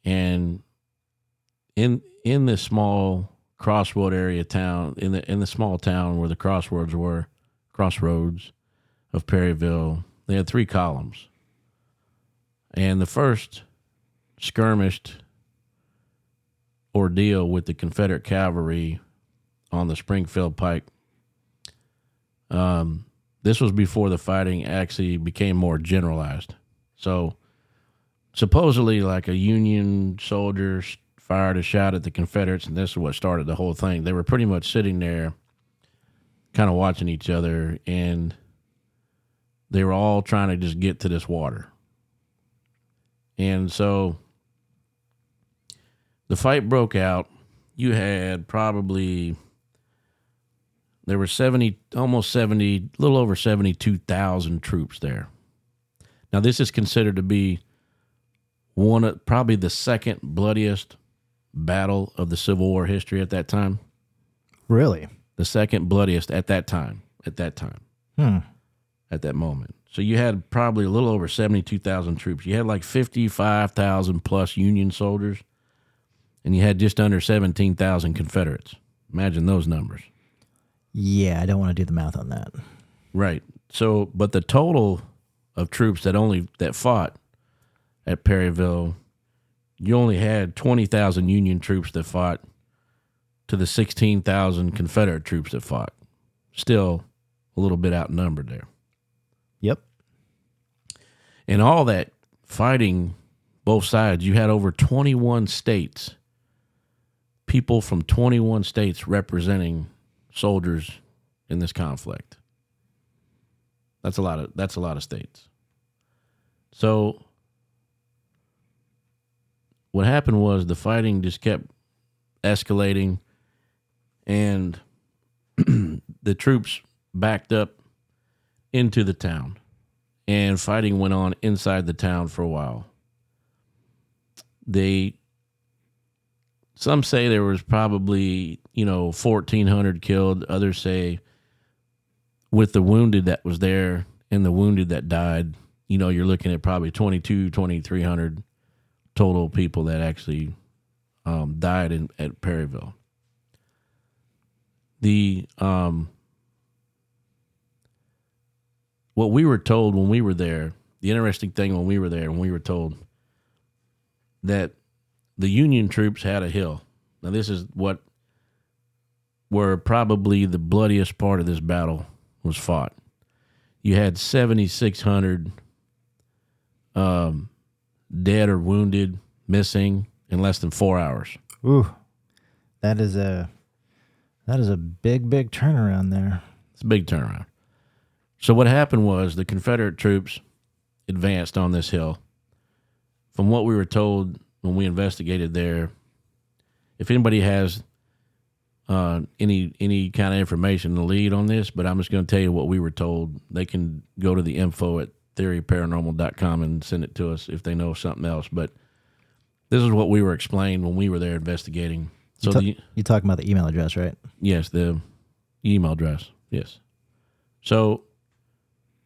and in this small crossroad area town, in the small town where the crossroads of Perryville, they had 3 columns. And the first skirmished ordeal with the Confederate cavalry on the Springfield Pike. This was before the fighting actually became more generalized. So supposedly, like, a Union soldier fired a shot at the Confederates, and this is what started the whole thing. They were pretty much sitting there kind of watching each other, and they were all trying to just get to this water. And so the fight broke out. You had there were a little over 72,000 troops there. Now, this is considered to be probably the second bloodiest battle of the Civil War history at that time. Really? The second bloodiest at that time. At that moment. So you had probably a little over 72,000 troops. You had like 55,000 plus Union soldiers, and you had just under 17,000 Confederates. Imagine those numbers. Yeah, I don't want to do the math on that. Right. So, but the total of troops that fought at Perryville, you only had 20,000 Union troops that fought to the 16,000 Confederate troops that fought. Still a little bit outnumbered there. Yep. And all that fighting, both sides, you had over 21 states, people from 21 states representing soldiers in this conflict. That's a lot of states. So what happened was the fighting just kept escalating, and the troops backed up into the town, and fighting went on inside the town for a while. Some say there was probably 1,400 killed. Others say, with the wounded that was there and the wounded that died, you're looking at probably 2,300 total people that actually died at Perryville. What we were told when we were there, the interesting thing when we were told that the Union troops had a hill Now, this is where probably the bloodiest part of this battle was fought. You had 7,600 dead or wounded, missing in less than 4 hours. Ooh, that is a big turnaround there. It's a big turnaround. So what happened was the Confederate troops advanced on this hill. From what we were told when we investigated there, if anybody has any kind of information to lead on this, but I'm just going to tell you what we were told. They can go to the info at theoryparanormal.com and send it to us if they know something else. But this is what we were explained when we were there investigating. So you're talking about the email address, right? Yes, the email address. Yes. So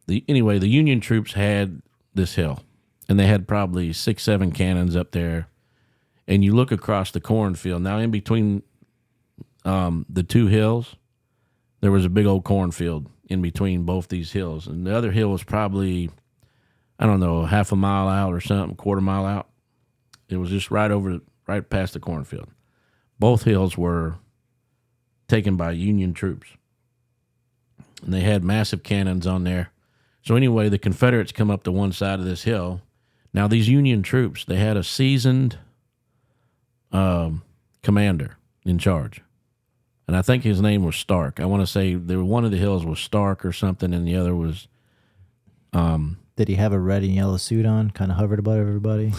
the Union troops had this hill, and they had probably 6-7 cannons up there. And you look across the cornfield. Now, in between the two hills, there was a big old cornfield in between both these hills. And the other hill was probably, I don't know, half a mile out or something, quarter mile out. It was just right past the cornfield. Both hills were taken by Union troops. And they had massive cannons on there. So anyway, the Confederates come up to one side of this hill. Now, these Union troops, they had a seasoned commander in charge. And I think his name was Stark. I want to say one of the hills was Stark or something, and the other was... Did he have a red and yellow suit on, kind of hovered above everybody?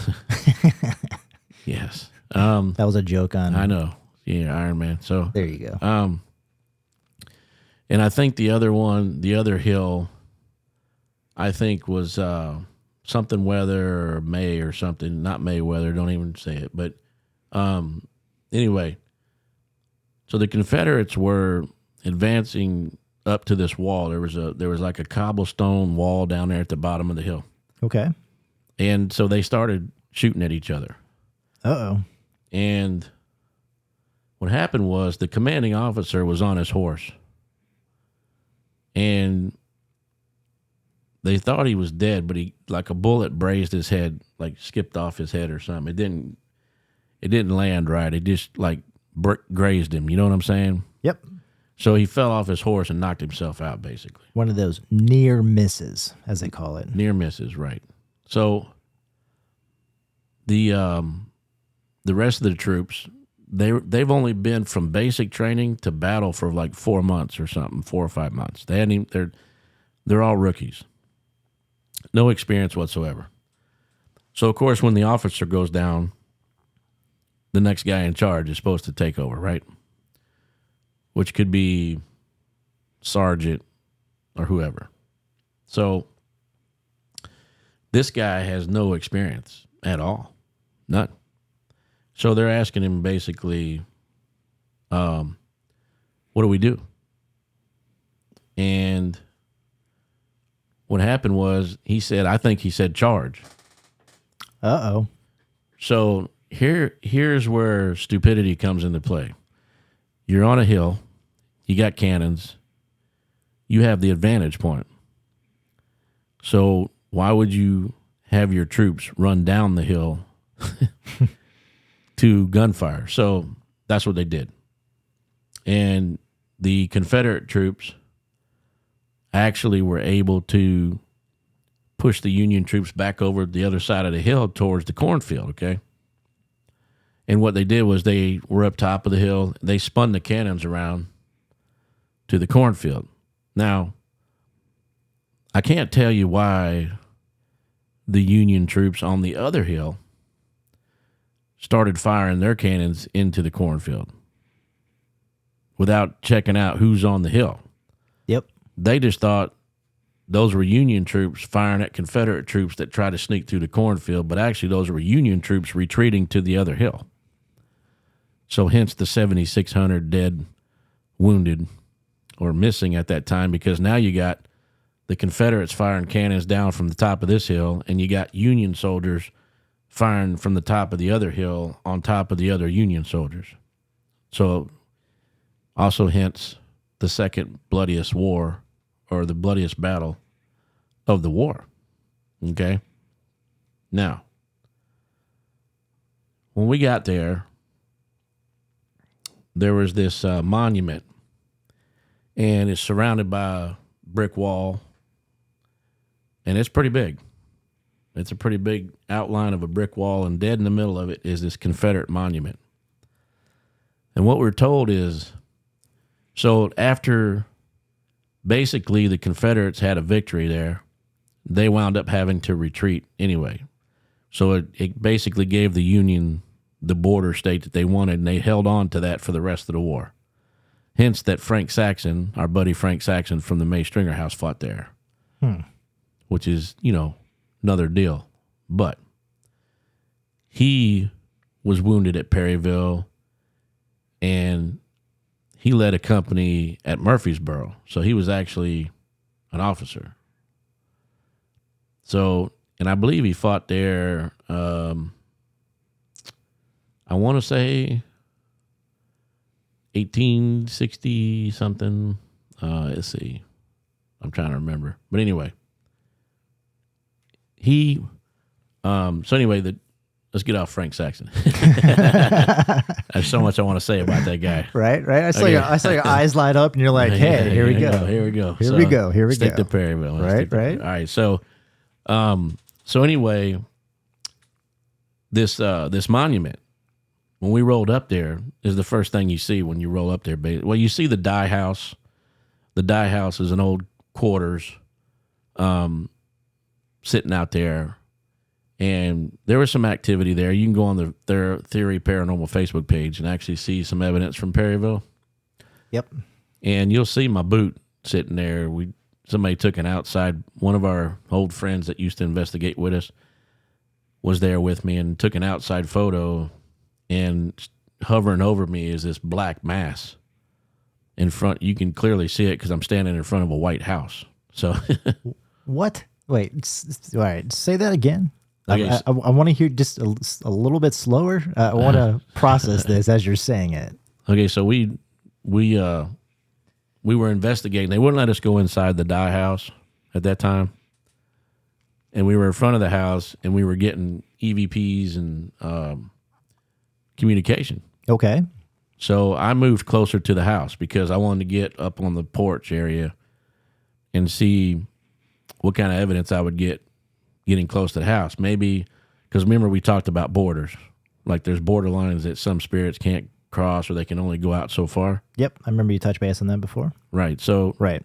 Yes. That was a joke on... I know. Yeah, Iron Man. So there you go. And I think the other hill, I think was something Weather or May or something. Not Mayweather, don't even say it. But anyway, so the Confederates were advancing up to this wall. There was like a cobblestone wall down there at the bottom of the hill. Okay. And so they started shooting at each other. Uh-oh. And what happened was the commanding officer was on his horse. And they thought he was dead, but he, like a bullet grazed his head, like skipped off his head or something. It didn't land right. It just like grazed him. You know what I'm saying? Yep. So he fell off his horse and knocked himself out, basically. One of those near misses, as they call it. Near misses, right. So the rest of the troops, they've only been from basic training to battle for like 4 months or something, 4 or 5 months. They're all rookies. No experience whatsoever. So, of course, when the officer goes down, the next guy in charge is supposed to take over, right? Which could be sergeant or whoever. So this guy has no experience at all. None. So they're asking him basically, what do we do? And what happened was I think he said charge. Uh-oh. So here's where stupidity comes into play. You're on a hill. You got cannons. You have the advantage point. So why would you have your troops run down the hill to gunfire? So that's what they did. And the Confederate troops actually were able to push the Union troops back over the other side of the hill towards the cornfield, okay? And what they did was they were up top of the hill. They spun the cannons around to the cornfield. Now, I can't tell you why the Union troops on the other hill started firing their cannons into the cornfield without checking out who's on the hill. Yep. They just thought those were Union troops firing at Confederate troops that tried to sneak through the cornfield, but actually those were Union troops retreating to the other hill. So hence the 7,600 dead, wounded, or missing at that time, because now you got the Confederates firing cannons down from the top of this hill, and you got Union soldiers firing from the top of the other hill on top of the other Union soldiers. So also hence the second bloodiest war, or the bloodiest battle of the war. Okay? Now, when we got there, there was this monument, and it's surrounded by a brick wall, and it's pretty big. It's a pretty big outline of a brick wall, and dead in the middle of it is this Confederate monument. And what we're told is, so after basically the Confederates had a victory there, they wound up having to retreat anyway. So it basically gave the Union the border state that they wanted, and they held on to that for the rest of the war. Hence that Frank Saxon, our buddy Frank Saxon from the May Stringer House, fought there, which is, another deal. But he was wounded at Perryville, and he led a company at Murfreesboro. So he was actually an officer. So, and I believe he fought there, I want to say 1860 something. Let's see. I'm trying to remember. But anyway, let's get off Frank Saxon. There's so much I want to say about that guy. Right. I saw your eyes light up, and you're like, "Hey, here we go. Here we go. Here we go. Stick to Perryville. Right. All right. So anyway, this monument, when we rolled up there, is the first thing you see when you roll up there. Well, you see the dye house. The dye house is an old quarters, sitting out there. And there was some activity there. You can go on their Theory Paranormal Facebook page and actually see some evidence from Perryville. Yep. And you'll see my boot sitting there. Somebody took an outside, one of our old friends that used to investigate with us was there with me and took an outside photo, and hovering over me is this black mass in front. You can clearly see it because I'm standing in front of a white house. So what? Wait, all right. Say that again. Okay, I want to hear just a little bit slower. I want to process this as you're saying it. Okay, so we were investigating. They wouldn't let us go inside the dye house at that time, and we were in front of the house, and we were getting EVPs and communication. Okay. So I moved closer to the house because I wanted to get up on the porch area and see what kind of evidence I would get getting close to the house. Maybe, because remember we talked about borders. Like there's border lines that some spirits can't cross, or they can only go out so far. Yep, I remember you touched base on that before. Right. So right.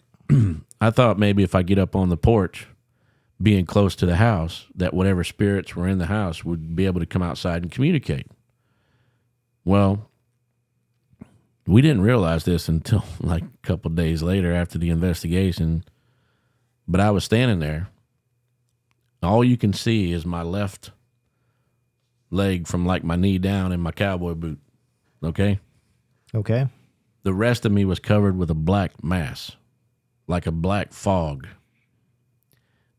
I thought maybe if I get up on the porch, being close to the house, that whatever spirits were in the house would be able to come outside and communicate. Well, we didn't realize this until like a couple of days later after the investigation. But I was standing there. All you can see is my left leg from like my knee down in my cowboy boot. Okay? Okay. The rest of me was covered with a black mass, like a black fog.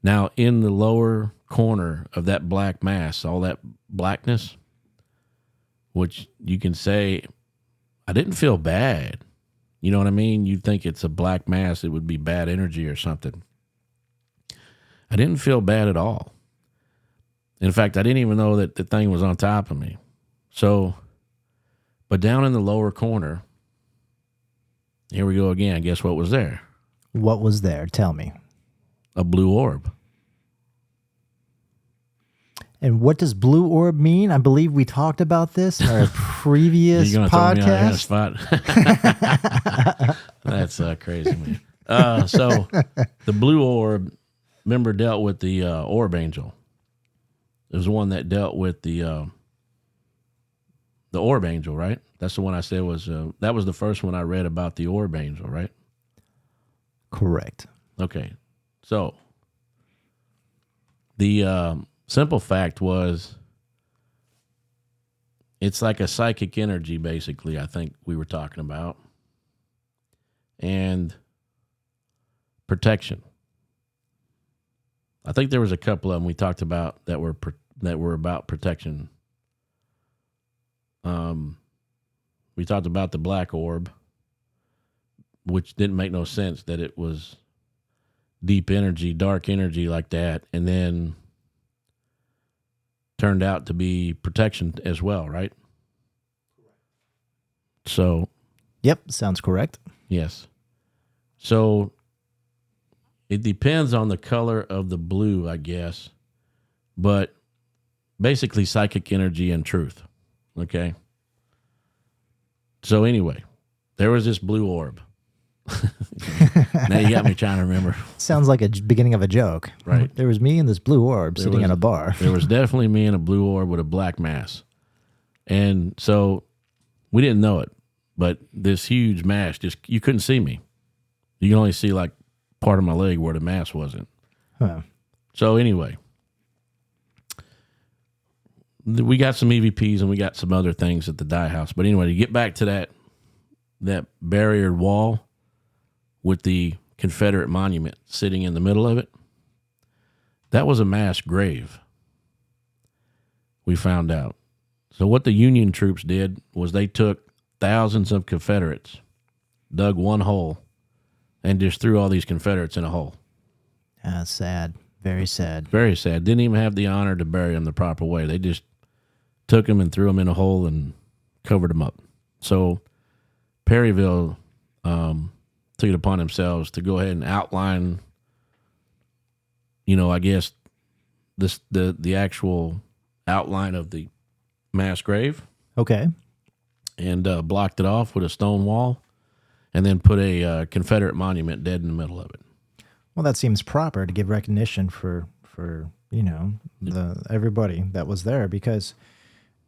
Now, in the lower corner of that black mass, all that blackness, which you can say, I didn't feel bad. You know what I mean? You'd think it's a black mass, it would be bad energy or something. I didn't feel bad at all. In fact, I didn't even know that the thing was on top of me. So, but down in the lower corner, here we go again. Guess what was there? What was there? Tell me. A blue orb. And what does blue orb mean? I believe we talked about this in our previous podcast. That's crazy, man. So the blue orb, remember, dealt with the orb angel. It was the one that dealt with the orb angel, right? That's the one I said was, that was the first one I read about the orb angel, right? Correct. Okay. So the simple fact was, it's like a psychic energy, basically, I think we were talking about. And protection. I think there was a couple of them we talked about that were about protection. We talked about the black orb, which didn't make no sense that it was deep energy, dark energy like that, and then turned out to be protection as well, right? So Yep, sounds correct. Yes. So it depends on the color of the blue, I guess, but basically psychic energy and truth. Okay. So anyway, there was this blue orb. Now you got me trying to remember. Sounds like a beginning of a joke. Right. There was me and this blue orb sitting in a bar. There was definitely me and a blue orb with a black mass. And so we didn't know it, but this huge mass, you couldn't see me. You can only see like part of my leg where the mass wasn't. Huh. So anyway, we got some EVPs and we got some other things at the dye house. But anyway, to get back to that barriered wall with the Confederate monument sitting in the middle of it, that was a mass grave, we found out. So what the Union troops did was they took thousands of Confederates, dug one hole, and just threw all these Confederates in a hole. Sad. Very sad. Very sad. Didn't even have the honor to bury them the proper way. They just took them and threw them in a hole and covered them up. So Perryville took it upon themselves to go ahead and outline, I guess the actual outline of the mass grave. Okay. And blocked it off with a stone wall, and then put a Confederate monument dead in the middle of it. Well, that seems proper to give recognition for everybody that was there, because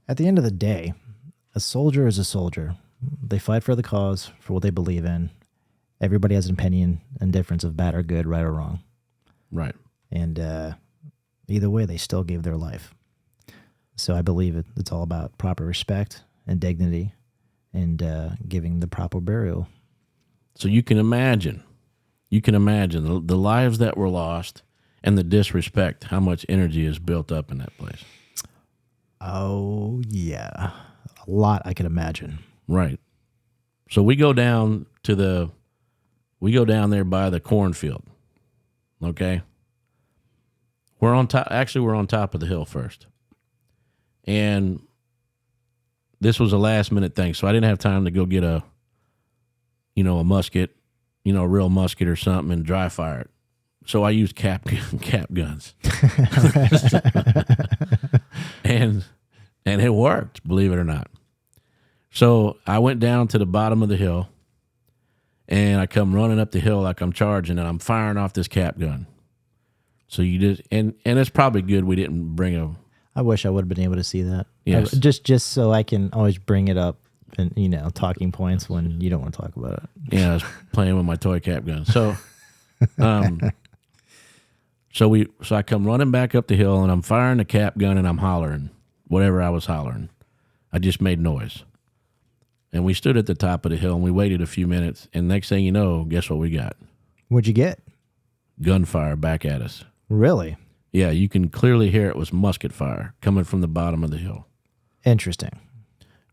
at the end of the day, a soldier is a soldier. They fight for the cause, for what they believe in. Everybody has an opinion and difference of bad or good, right or wrong. Right. And either way, they still gave their life. So I believe it's all about proper respect and dignity and giving the proper burial. So you can imagine the lives that were lost and the disrespect, how much energy is built up in that place. Oh, yeah. A lot, I can imagine. Right. So we go down there by the cornfield. Okay. We're on top of the hill first. And this was a last minute thing. So I didn't have time to go get a musket, a real musket or something and dry fire it. So I used cap guns. and it worked, believe it or not. So I went down to the bottom of the hill and I come running up the hill like I'm charging and I'm firing off this cap gun. So you just, and it's probably good we didn't bring a... I wish I would have been able to see that. Yes. Just so I can always bring it up and, talking points when you don't want to talk about it. Yeah, I was playing with my toy cap gun. So, so I come running back up the hill and I'm firing the cap gun and I'm hollering, whatever I was hollering. I just made noise. And we stood at the top of the hill and we waited a few minutes. And next thing you know, guess what we got? What'd you get? Gunfire back at us. Really? Yeah, you can clearly hear it was musket fire coming from the bottom of the hill. Interesting.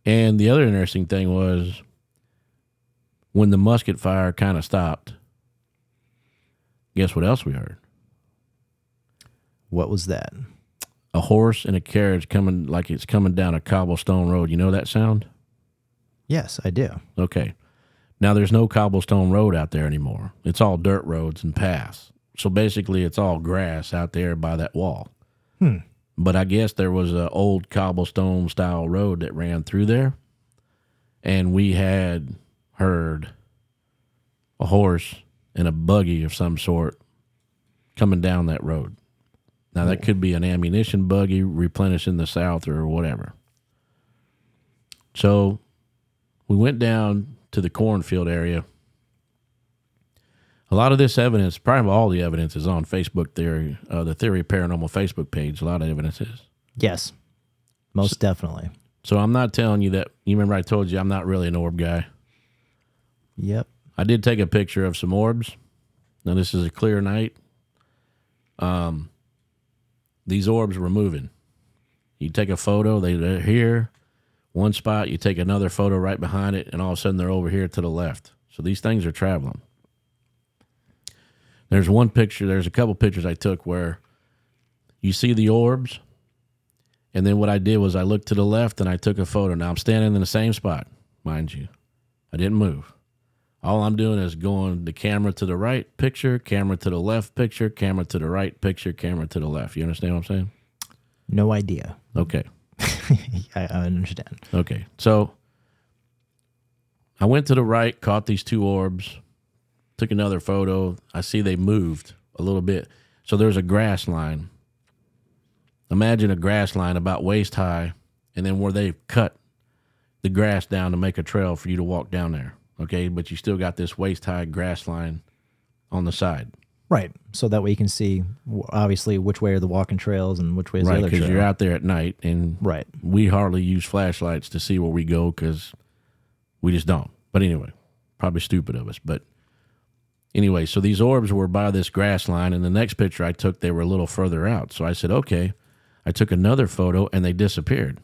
And the other interesting thing was when the musket fire kind of stopped, guess what else we heard? What was that? A horse and a carriage coming like it's coming down a cobblestone road. You know that sound? Yes, I do. Okay. Now there's no cobblestone road out there anymore. It's all dirt roads and paths. So basically it's all grass out there by that wall. But I guess there was an old cobblestone style road that ran through there. And we had heard a horse and a buggy of some sort coming down that road. Now that could be an ammunition buggy replenishing the south or whatever. So we went down to the cornfield area. A lot of this evidence, probably all the evidence, is on Facebook Theory, the Theory Paranormal Facebook page. A lot of evidence is. Yes, most definitely. So I'm not telling you that. You remember I told you I'm not really an orb guy. Yep. I did take a picture of some orbs. Now this is a clear night. These orbs were moving. You take a photo, they're here, one spot. You take another photo right behind it, and all of a sudden they're over here to the left. So these things are traveling. There's one picture, there's a couple pictures I took where you see the orbs, and then what I did was I looked to the left and I took a photo. Now I'm standing in the same spot, mind you. I didn't move. All I'm doing is going the camera to the right picture, camera to the left picture, camera to the right picture, camera to the left. You understand what I'm saying? No idea. Okay. I understand. Okay. So I went to the right, caught these two orbs, took another photo. I see they moved a little bit. So there's a grass line. Imagine a grass line about waist high, and then where they've cut the grass down to make a trail for you to walk down there. Okay, but you still got this waist high grass line on the side. Right. So that way you can see, obviously, which way are the walking trails and which way is the Right, other trail. because you're out there at night, and Right. we hardly use flashlights to see where we go because we just don't. But anyway, probably stupid of us. But anyway, so these orbs were by this grass line, and the next picture I took, they were a little further out. So I said, okay. I took another photo, and they disappeared.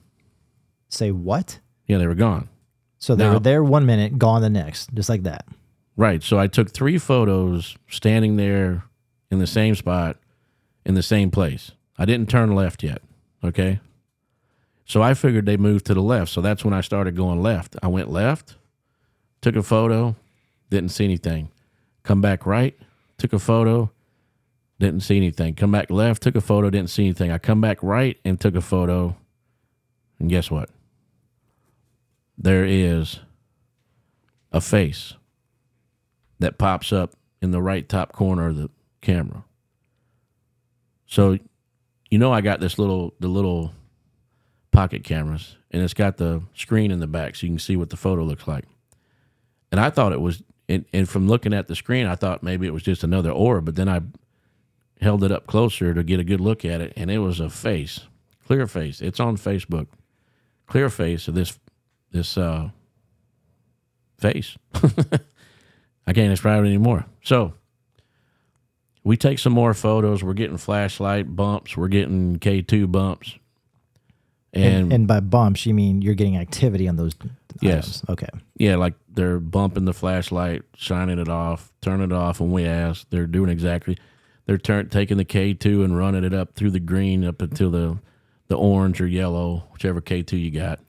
Say what? Yeah, they were gone. So they were there 1 minute, gone the next, just like that. Right. So I took 3 photos standing there in the same spot, in the same place. I didn't turn left yet. Okay. So I figured they moved to the left. So that's when I started going left. I went left, took a photo, didn't see anything. Come back right, took a photo, didn't see anything. Come back left, took a photo, didn't see anything. I come back right and took a photo. And guess what? There is a face that pops up in the right top corner of the camera. So, I got the little pocket cameras, and it's got the screen in the back so you can see what the photo looks like. And I thought it was, and from looking at the screen, I thought maybe it was just another orb, but then I held it up closer to get a good look at it, and it was a face, clear face. It's on Facebook. Clear face of this face. I can't describe it anymore. So we take some more photos. We're getting flashlight bumps. We're getting K2 bumps. And by bumps, you mean you're getting activity on those Yes. items. Okay. Yeah, like they're bumping the flashlight, shining it off, turning it off when we ask. They're doing exactly. They're taking the K2 and running it up through the green up until the orange or yellow, whichever K2 you got.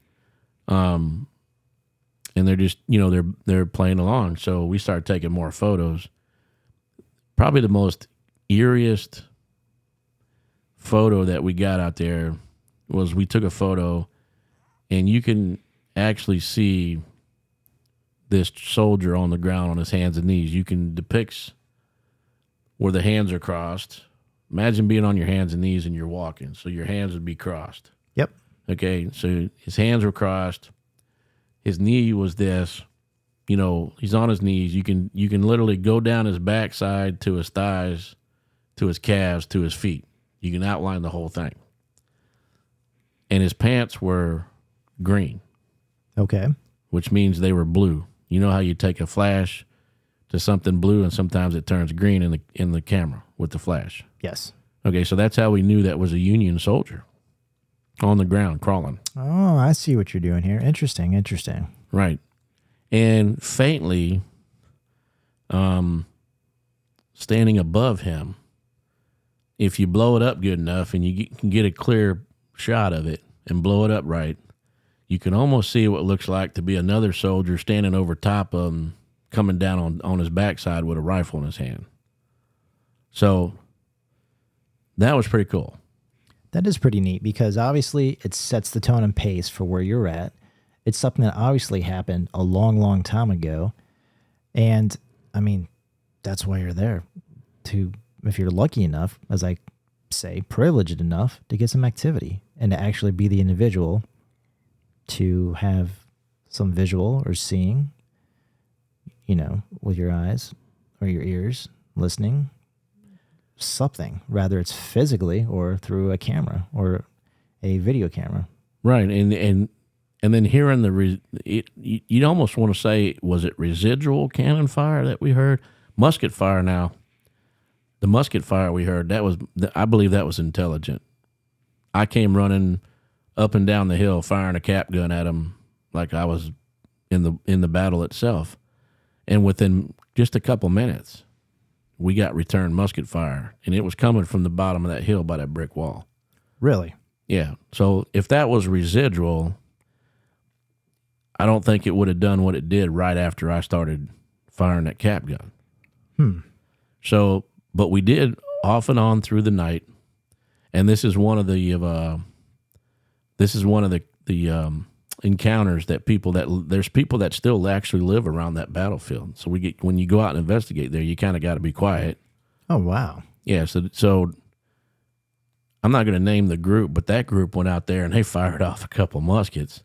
And they're just, they're playing along. So we started taking more photos. Probably the most eeriest photo that we got out there was we took a photo, and you can actually see this soldier on the ground on his hands and knees. You can depict where the hands are crossed. Imagine being on your hands and knees and you're walking. So your hands would be crossed. Yep. Okay, so his hands were crossed. His knee was this. He's on his knees. You can literally go down his backside to his thighs, to his calves, to his feet. You can outline the whole thing. And his pants were green. Okay. Which means they were blue. You know how you take a flash to something blue and sometimes it turns green in the camera with the flash. Yes. Okay, so that's how we knew that was a Union soldier on the ground crawling. Oh, I see what you're doing here. Interesting. Right. And faintly standing above him, if you blow it up good enough and you can get a clear shot of it and blow it up right, you can almost see what it looks like to be another soldier standing over top of him, coming down on his backside with a rifle in his hand. So that was pretty cool. That is pretty neat because obviously it sets the tone and pace for where you're at. It's something that obviously happened a long, long time ago. And I mean, that's why you're there to, if you're lucky enough, as I say, privileged enough to get some activity and to actually be the individual to have some visual or seeing, with your eyes or your ears, listening, something, rather it's physically or through a camera or a video camera. Right. And then hearing you'd almost want to say, was it residual cannon fire that we heard? Musket fire now. The musket fire we heard, I believe that was intelligent. I came running up and down the hill firing a cap gun at them like I was in the battle itself. And within just a couple minutes, we got return musket fire, and it was coming from the bottom of that hill by that brick wall. Really? Yeah. So if that was residual, I don't think it would have done what it did right after I started firing that cap gun. So, but we did off and on through the night, and this is one of the encounters that there's people that still actually live around that battlefield. So when you go out and investigate there, you kind of got to be quiet. Oh, wow. Yeah. So I'm not going to name the group, but that group went out there and they fired off a couple muskets.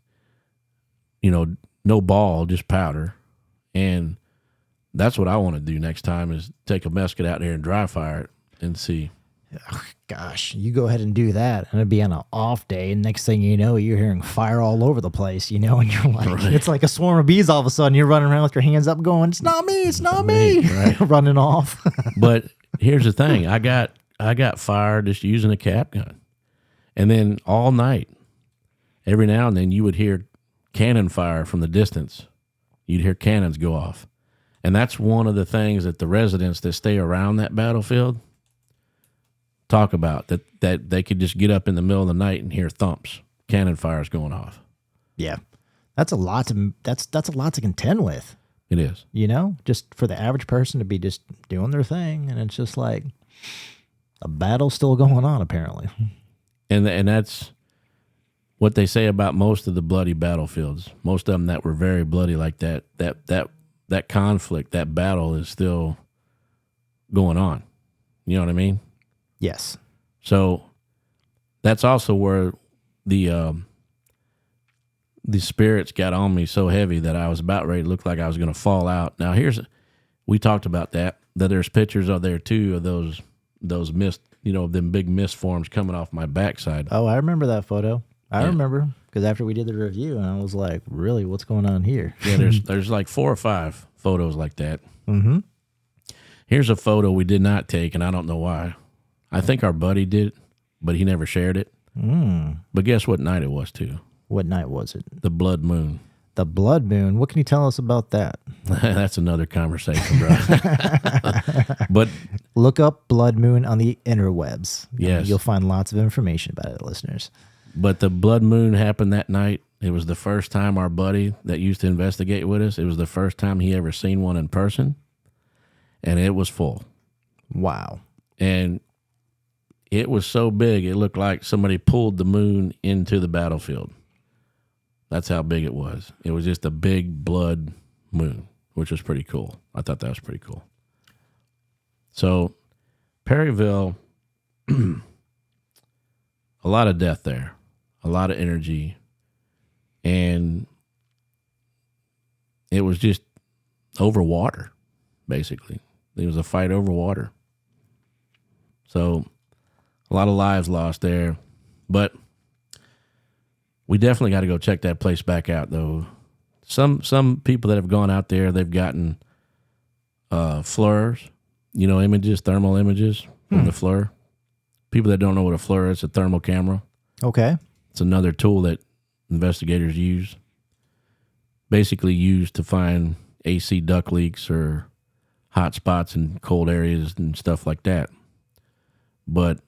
No ball, just powder. And that's what I want to do next time is take a musket out there and dry fire it and see. Oh, gosh, you go ahead and do that, and it'd be on an off day, and next thing you know, you're hearing fire all over the place, and you're like, right. It's like a swarm of bees all of a sudden. You're running around with your hands up going, it's not me, right. Running off. But here's the thing. I got fired just using a cap gun. And then all night, every now and then, you would hear cannon fire from the distance. You'd hear cannons go off. And that's one of the things that the residents that stay around that battlefield talk about, that they could just get up in the middle of the night and hear thumps, cannon fires going off. Yeah. That's a lot to contend with. It is. Just for the average person to be just doing their thing, and it's just like a battle still going on apparently. And that's what they say about most of the bloody battlefields. Most of them that were very bloody like that conflict, that battle is still going on. You know what I mean? Yes. So that's also where the spirits got on me so heavy that I was about ready to look like I was going to fall out. Now we talked about that there's pictures of there too of those mist, them big mist forms coming off my backside. Oh, I remember that photo. I remember because after we did the review, and I was like, really, what's going on here? Yeah, there's like 4 or 5 photos like that. Mm-hmm. Here's a photo we did not take, and I don't know why. I think our buddy did, but he never shared it. But guess what night it was, too? What night was it? The blood moon. The blood moon. What can you tell us about that? That's another conversation, bro. But look up blood moon on the interwebs. Yes. You'll find lots of information about it, listeners. But the blood moon happened that night. It was the first time our buddy that used to investigate with us, it was the first time he ever seen one in person, and it was full. Wow. And it was so big, it looked like somebody pulled the moon into the battlefield. That's how big it was. It was just a big blood moon, which was pretty cool. I thought that was pretty cool. So, Perryville, a lot of death there, a lot of energy, and it was just over water, basically. It was a fight over water. So, a lot of lives lost there, but we definitely got to go check that place back out, though. Some people that have gone out there, they've gotten FLIRs, images, thermal images from the FLIR. People that don't know what a FLIR is, a thermal camera. Okay. It's another tool that investigators use, basically used to find AC duct leaks or hot spots in cold areas and stuff like that. But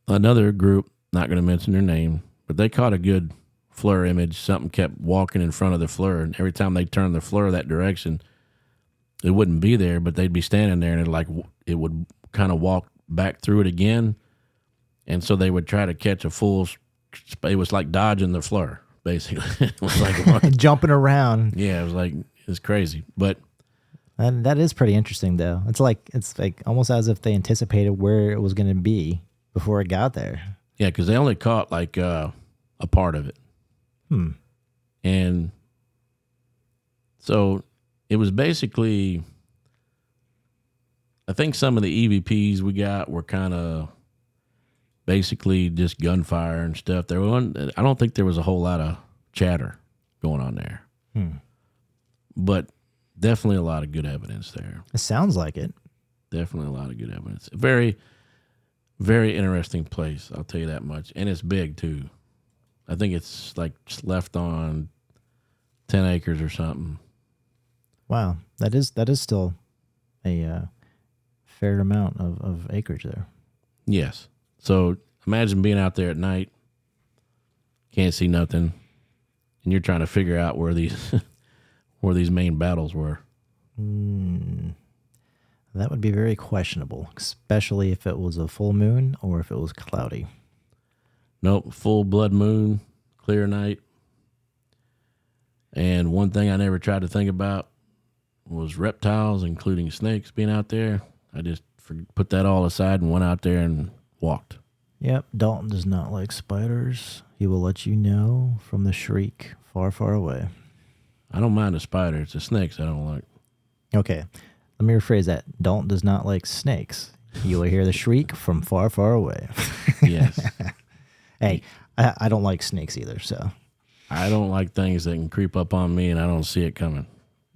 another group, not going to mention their name, but they caught a good FLIR image. Something kept walking in front of the FLIR, and every time they turned the FLIR that direction, it wouldn't be there, but they'd be standing there, and it would kind of walk back through it again, and so they would try to catch a full. It was like dodging the FLIR, basically. It was like jumping around. Yeah, it's crazy, but. And that is pretty interesting, though. It's like almost as if they anticipated where it was going to be before it got there. Yeah, because they only caught a part of it. And so it was basically, I think some of the EVPs we got were kind of basically just gunfire and stuff. I don't think there was a whole lot of chatter going on there. But definitely a lot of good evidence there. It sounds like it. Definitely a lot of good evidence. Very, very interesting place, I'll tell you that much. And it's big, too. I think it's left on 10 acres or something. Wow. That is still a fair amount of acreage there. Yes. So imagine being out there at night, can't see nothing, and you're trying to figure out where these where these main battles were. That would be very questionable, especially if it was a full moon or if it was cloudy. Nope, full blood moon, clear night. And one thing I never tried to think about was reptiles, including snakes, being out there. I just put that all aside and went out there and walked. Yep, Dalton does not like spiders. He will let you know from the shriek far, far away. I don't mind the spider. It's the snakes I don't like. Okay, let me rephrase that. Dalton does not like snakes. You will hear the shriek from far, far away. Yes. Hey, I don't like snakes either, so. I don't like things that can creep up on me and I don't see it coming.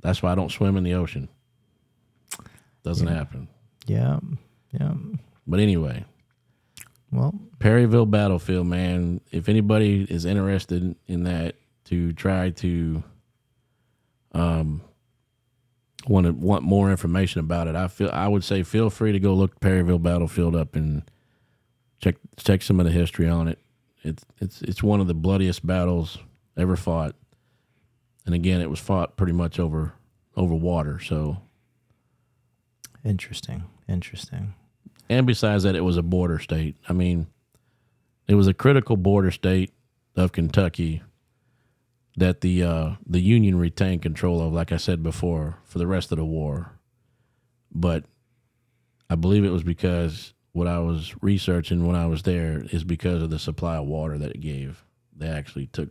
That's why I don't swim in the ocean. Doesn't happen. Yeah. But anyway. Well, Perryville battlefield, man. If anybody is interested in that to try to want more information about it, I would say feel free to go look Perryville battlefield up and check some of the history on it. It's one of the bloodiest battles ever fought. And again, it was fought pretty much over water, so interesting. And besides that, it was a border state. I mean, it was a critical border state of Kentucky that the Union retained control of, like I said before, for the rest of the war. But I believe it was because what I was researching when I was there is because of the supply of water that it gave. They actually took,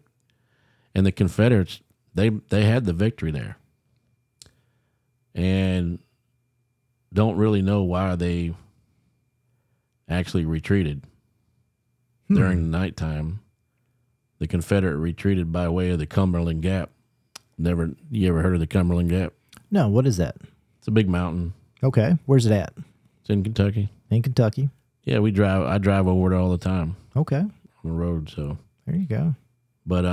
and the Confederates, they had the victory there. And don't really know why they actually retreated during the nighttime. The Confederate retreated by way of the Cumberland Gap. You ever heard of the Cumberland Gap? No, what is that? It's a big mountain. Okay, where's it at? It's in Kentucky. In Kentucky. Yeah, I drive over it all the time. Okay. On the road, so. There you go. But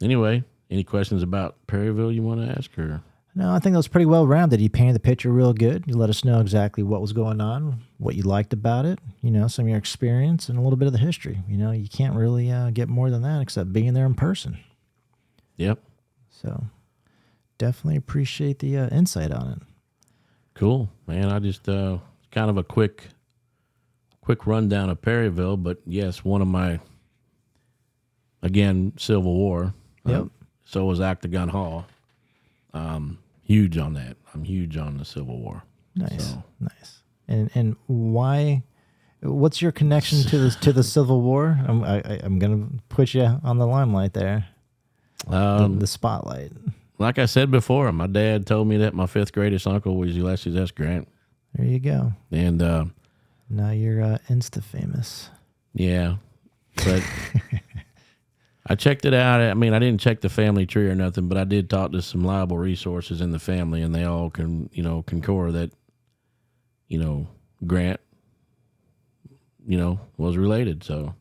anyway, any questions about Perryville you want to ask, or? No, I think that was pretty well rounded. You painted the picture real good. You let us know exactly what was going on, what you liked about it, some of your experience, and a little bit of the history. You can't really get more than that except being there in person. Yep. So definitely appreciate the insight on it. Cool, man. I just kind of a quick rundown of Perryville, but yes, one of my, again, Civil War. Yep. So was Octagon Hall. Huge on that. I'm huge on the Civil War. Nice. And why? What's your connection to the Civil War? I'm gonna put you on the limelight there. The spotlight. Like I said before, my dad told me that my fifth greatest uncle was Ulysses S. Grant. There you go. And now you're Insta famous. Yeah, but I checked it out. I mean, I didn't check the family tree or nothing, but I did talk to some liable resources in the family, and they all concur that, Grant, was related. So,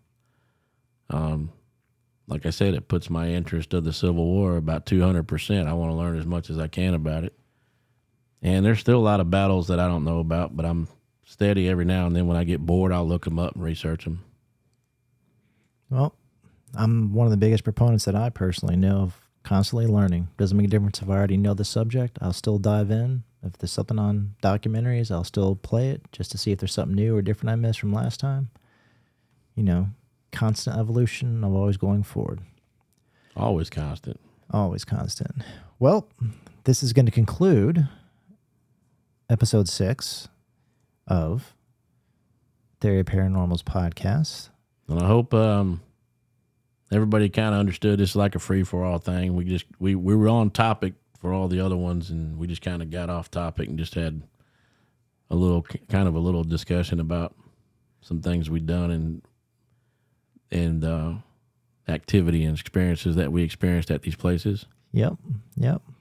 like I said, it puts my interest of the Civil War about 200%. I want to learn as much as I can about it. And there's still a lot of battles that I don't know about, but I'm steady every now and then. When I get bored, I'll look them up and research them. Well, I'm one of the biggest proponents that I personally know of constantly learning. Doesn't make a difference if I already know the subject. I'll still dive in. If there's something on documentaries, I'll still play it just to see if there's something new or different I missed from last time. Constant evolution of always going forward. Always constant. Always constant. Well, this is going to conclude episode 6 of Theory Paranormal's podcast. And I hope everybody kind of understood this is like a free-for-all thing. We were on topic for all the other ones, and we just kind of got off topic and just had a little discussion about some things we'd done and activity and experiences that we experienced at these places. Yep.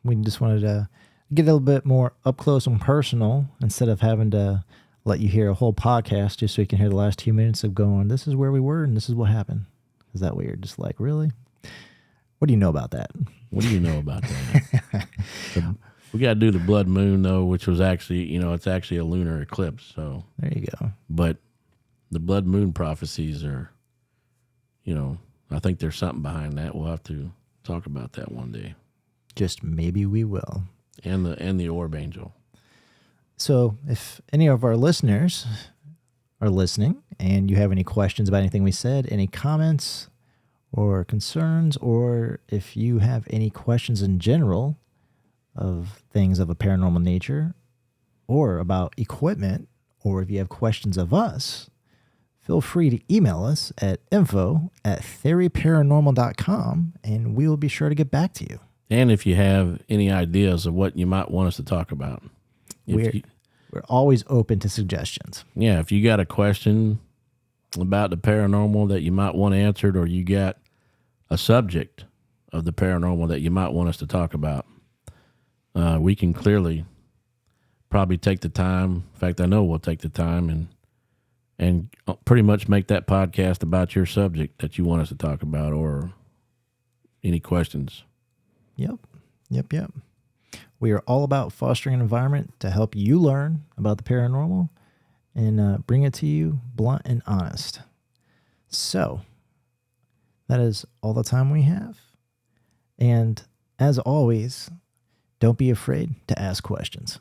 We just wanted to get a little bit more up close and personal instead of having to let you hear a whole podcast just so you can hear the last 2 minutes of going, this is where we were and this is what happened. Is that weird? Just like, really? What do you know about that? What do you know about that? We got to do the blood moon, though, which was actually, it's actually a lunar eclipse. So there you go. But the blood moon prophecies are, I think there's something behind that. We'll have to talk about that one day. Just maybe we will. And the orb angel. So if any of our listeners are listening and you have any questions about anything we said, any comments or concerns, or if you have any questions in general of things of a paranormal nature or about equipment, or if you have questions of us, feel free to email us at info@theoryparanormal.com, and we will be sure to get back to you. And if you have any ideas of what you might want us to talk about. We're always open to suggestions. Yeah, if you got a question about the paranormal that you might want answered, or you got a subject of the paranormal that you might want us to talk about, we can clearly probably take the time. In fact, I know we'll take the time and pretty much make that podcast about your subject that you want us to talk about, or any questions. Yep. We are all about fostering an environment to help you learn about the paranormal and bring it to you blunt and honest. So that is all the time we have. And as always, don't be afraid to ask questions.